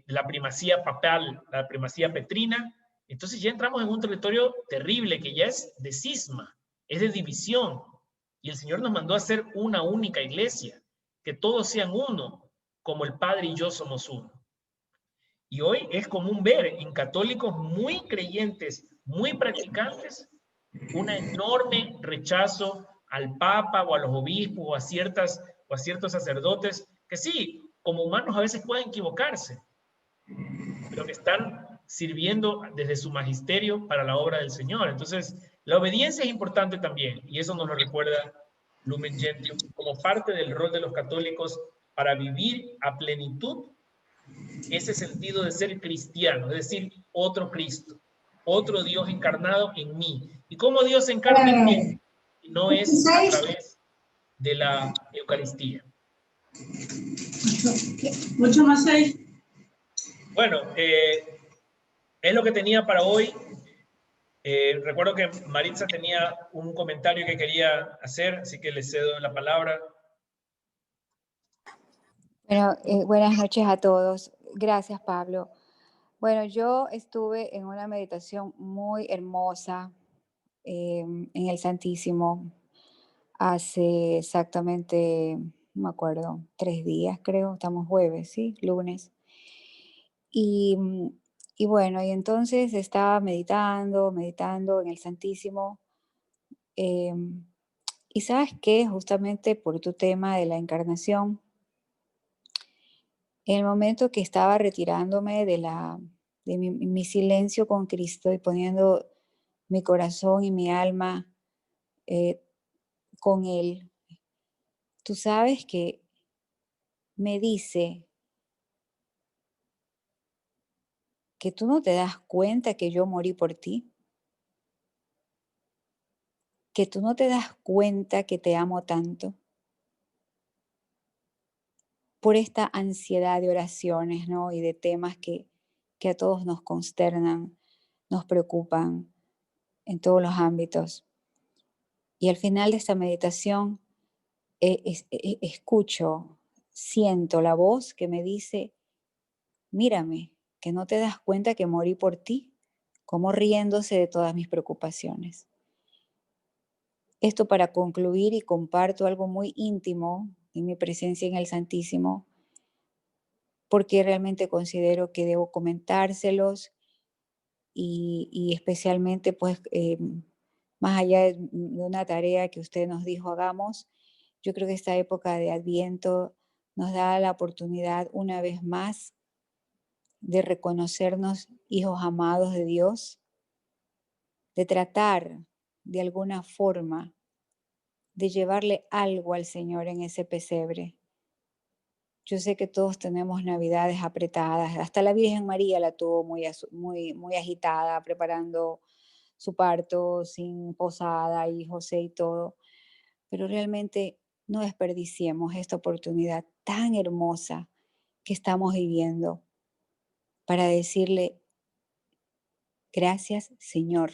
la primacía papal, la primacía petrina, entonces ya entramos en un territorio terrible que ya es de cisma, es de división. Y el Señor nos mandó a ser una única iglesia, que todos sean uno, como el Padre y yo somos uno. Y hoy es común ver en católicos muy creyentes, muy practicantes, un enorme rechazo al Papa o a los obispos o a ciertos sacerdotes que sí, como humanos a veces pueden equivocarse, pero que están sirviendo desde su magisterio para la obra del Señor. Entonces, la obediencia es importante también, y eso nos lo recuerda Lumen Gentium, como parte del rol de los católicos para vivir a plenitud ese sentido de ser cristiano, es decir, otro Cristo, otro Dios encarnado en mí. ¿Y cómo Dios se encarna en mí? No es a través de la Eucaristía. Mucho más ahí. Bueno, es lo que tenía para hoy. Recuerdo que Maritza tenía un comentario que quería hacer, así que le cedo la palabra. Bueno, buenas noches a todos. Gracias, Pablo. Bueno, yo estuve en una meditación muy hermosa en el Santísimo hace exactamente, no me acuerdo, 3 días creo, estamos jueves, ¿sí? Lunes. Y, y bueno, y entonces estaba meditando en el Santísimo. Y sabes qué, justamente por tu tema de la encarnación, en el momento que estaba retirándome de mi silencio con Cristo y poniendo mi corazón y mi alma eh, con Él, tú sabes que me dice que tú no te das cuenta que yo morí por ti, que tú no te das cuenta que te amo tanto por esta ansiedad de oraciones, ¿no? Y de temas que a todos nos consternan, nos preocupan en todos los ámbitos. Y al final de esta meditación escucho, siento la voz que me dice, mírame, que no te das cuenta que morí por ti, como riéndose de todas mis preocupaciones. Esto para concluir, y comparto algo muy íntimo en mi presencia en el Santísimo, porque realmente considero que debo comentárselos y especialmente pues más allá de una tarea que usted nos dijo hagamos, yo creo que esta época de Adviento nos da la oportunidad una vez más de reconocernos hijos amados de Dios, de tratar de alguna forma de llevarle algo al Señor en ese pesebre. Yo sé que todos tenemos navidades apretadas, hasta la Virgen María la tuvo muy agitada, preparando su parto sin posada y José y todo, pero realmente no desperdiciemos esta oportunidad tan hermosa que estamos viviendo para decirle gracias, Señor,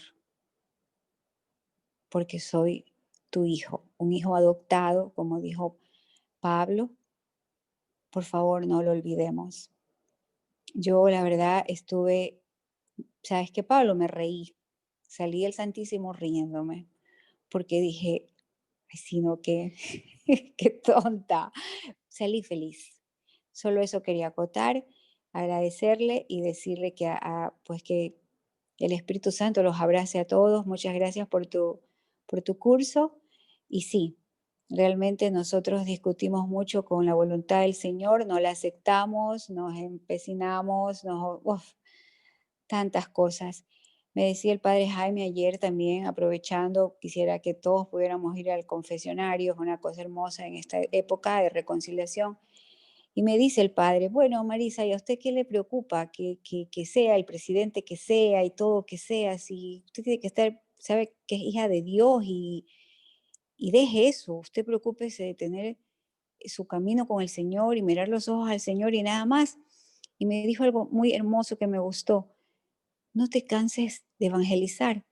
porque soy tu hijo, un hijo adoptado, como dijo Pablo. Por favor, no lo olvidemos. Yo, la verdad, ¿sabes qué, Pablo? Me reí. Salí del Santísimo riéndome, porque dije, ay, sino que, qué tonta. Salí feliz. Solo eso quería acotar, agradecerle y decirle que, pues que el Espíritu Santo los abrace a todos. Muchas gracias por tu curso. Y sí, realmente nosotros discutimos mucho con la voluntad del Señor, no la aceptamos, nos empecinamos, tantas cosas. Me decía el padre Jaime ayer también, aprovechando, quisiera que todos pudiéramos ir al confesionario, es una cosa hermosa en esta época de reconciliación. Y me dice el padre, bueno, Marisa, ¿y a usted qué le preocupa? Que sea el presidente que sea y todo que sea, si usted tiene que estar, sabe que es hija de Dios y deje eso, usted preocúpese de tener su camino con el Señor y mirar los ojos al Señor y nada más. Y me dijo algo muy hermoso que me gustó, no te canses de evangelizar,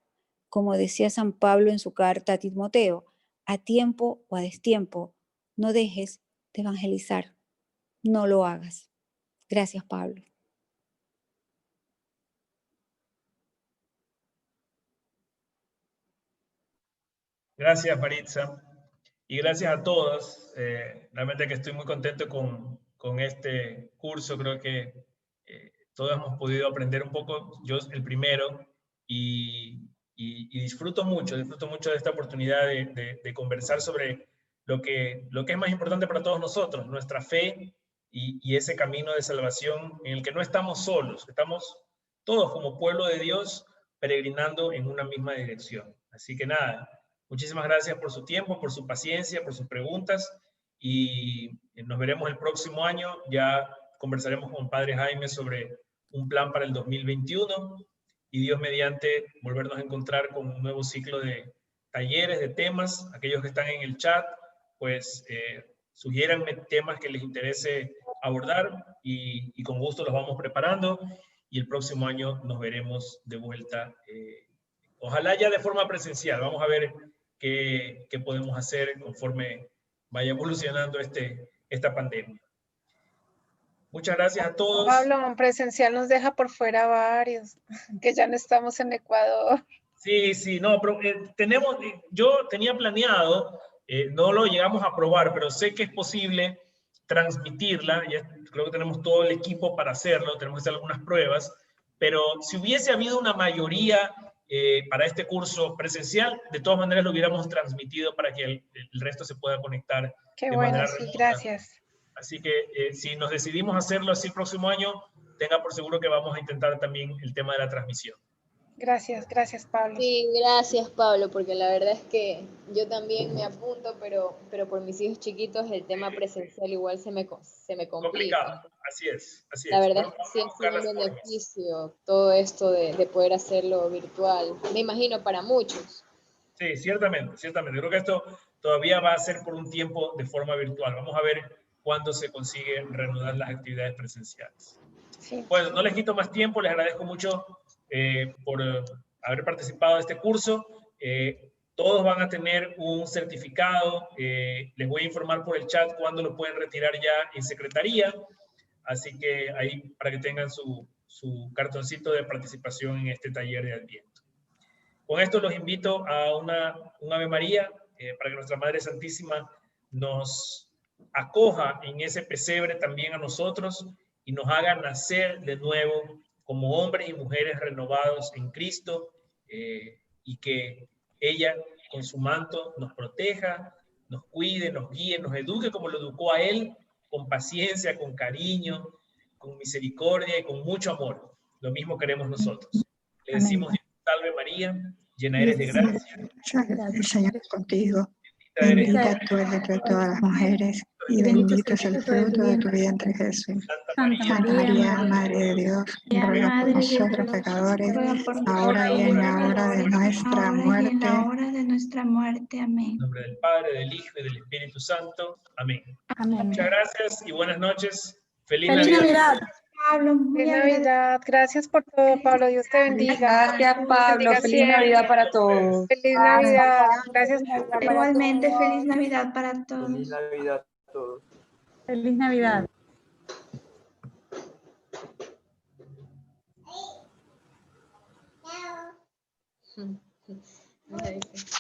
como decía San Pablo en su carta a Timoteo, a tiempo o a destiempo, no dejes de evangelizar, no lo hagas. Gracias, Pablo. Gracias, Maritza. Y gracias a todos. Realmente que estoy muy contento con este curso. Creo que todos hemos podido aprender un poco, yo el primero, y disfruto mucho de esta oportunidad de conversar sobre lo que es más importante para todos nosotros, nuestra fe y ese camino de salvación en el que no estamos solos, estamos todos como pueblo de Dios peregrinando en una misma dirección. Así que nada, muchísimas gracias por su tiempo, por su paciencia, por sus preguntas y nos veremos el próximo año. Ya conversaremos con Padre Jaime sobre un plan para el 2021 y Dios mediante volvernos a encontrar con un nuevo ciclo de talleres, de temas. Aquellos que están en el chat, pues Sugiéranme temas que les interese abordar y con gusto los vamos preparando y el próximo año nos veremos de vuelta. Ojalá ya de forma presencial. Vamos a ver qué podemos hacer conforme vaya evolucionando esta pandemia. Muchas gracias a todos. Pablo, en presencial nos deja por fuera varios, que ya no estamos en Ecuador. Sí, no, pero yo tenía planeado, no lo llegamos a probar, pero sé que es posible transmitirla, ya creo que tenemos todo el equipo para hacerlo, tenemos que hacer algunas pruebas, pero si hubiese habido una mayoría para este curso presencial, de todas maneras lo hubiéramos transmitido para que el resto se pueda conectar. Qué de bueno, manera sí, remota. gracias. Así que si nos decidimos hacerlo así el próximo año, tenga por seguro que vamos a intentar también el tema de la transmisión. Gracias, Pablo. Sí, gracias Pablo, porque la verdad es que yo también me apunto, pero por mis hijos chiquitos el tema presencial igual se me complica. Complicado, así es. La verdad es que sí es un beneficio todo esto de poder hacerlo virtual, me imagino para muchos. Sí, ciertamente. Creo que esto todavía va a ser por un tiempo de forma virtual. Vamos a ver cuándo se consigue reanudar las actividades presenciales. Sí. Bueno, no les quito más tiempo, les agradezco mucho por haber participado de este curso. Todos van a tener un certificado, les voy a informar por el chat cuándo lo pueden retirar ya en secretaría, así que ahí para que tengan su cartoncito de participación en este taller de Adviento. Con esto los invito a un Ave María, para que nuestra Madre Santísima nos acoja en ese pesebre también a nosotros y nos haga nacer de nuevo como hombres y mujeres renovados en Cristo, y que ella con su manto nos proteja, nos cuide, nos guíe, nos eduque como lo educó a Él, con paciencia, con cariño, con misericordia y con mucho amor. Lo mismo queremos nosotros. Le decimos: Salve María, llena eres de gracia. El Señor es contigo. Bendita Bendita tú eres entre todas las mujeres y bendito es el fruto de tu vientre, Jesús. Santa María, Madre de Dios, ruega por nosotros pecadores, ahora y en la hora de nuestra muerte. Amén. En nombre del Padre, del Hijo y del Espíritu Santo. Amén. Amén. Muchas gracias y buenas noches. Feliz ¡Feliz Navidad. Navidad! Pablo, muy Feliz Navidad. Gracias por todo, Pablo. Dios te bendiga. Gracias, Pablo. Bendiga Feliz siempre. Navidad para todos. Feliz Navidad. Gracias. Igualmente, feliz Navidad para todos. Feliz Navidad a todos. ¡Feliz Navidad! Chao.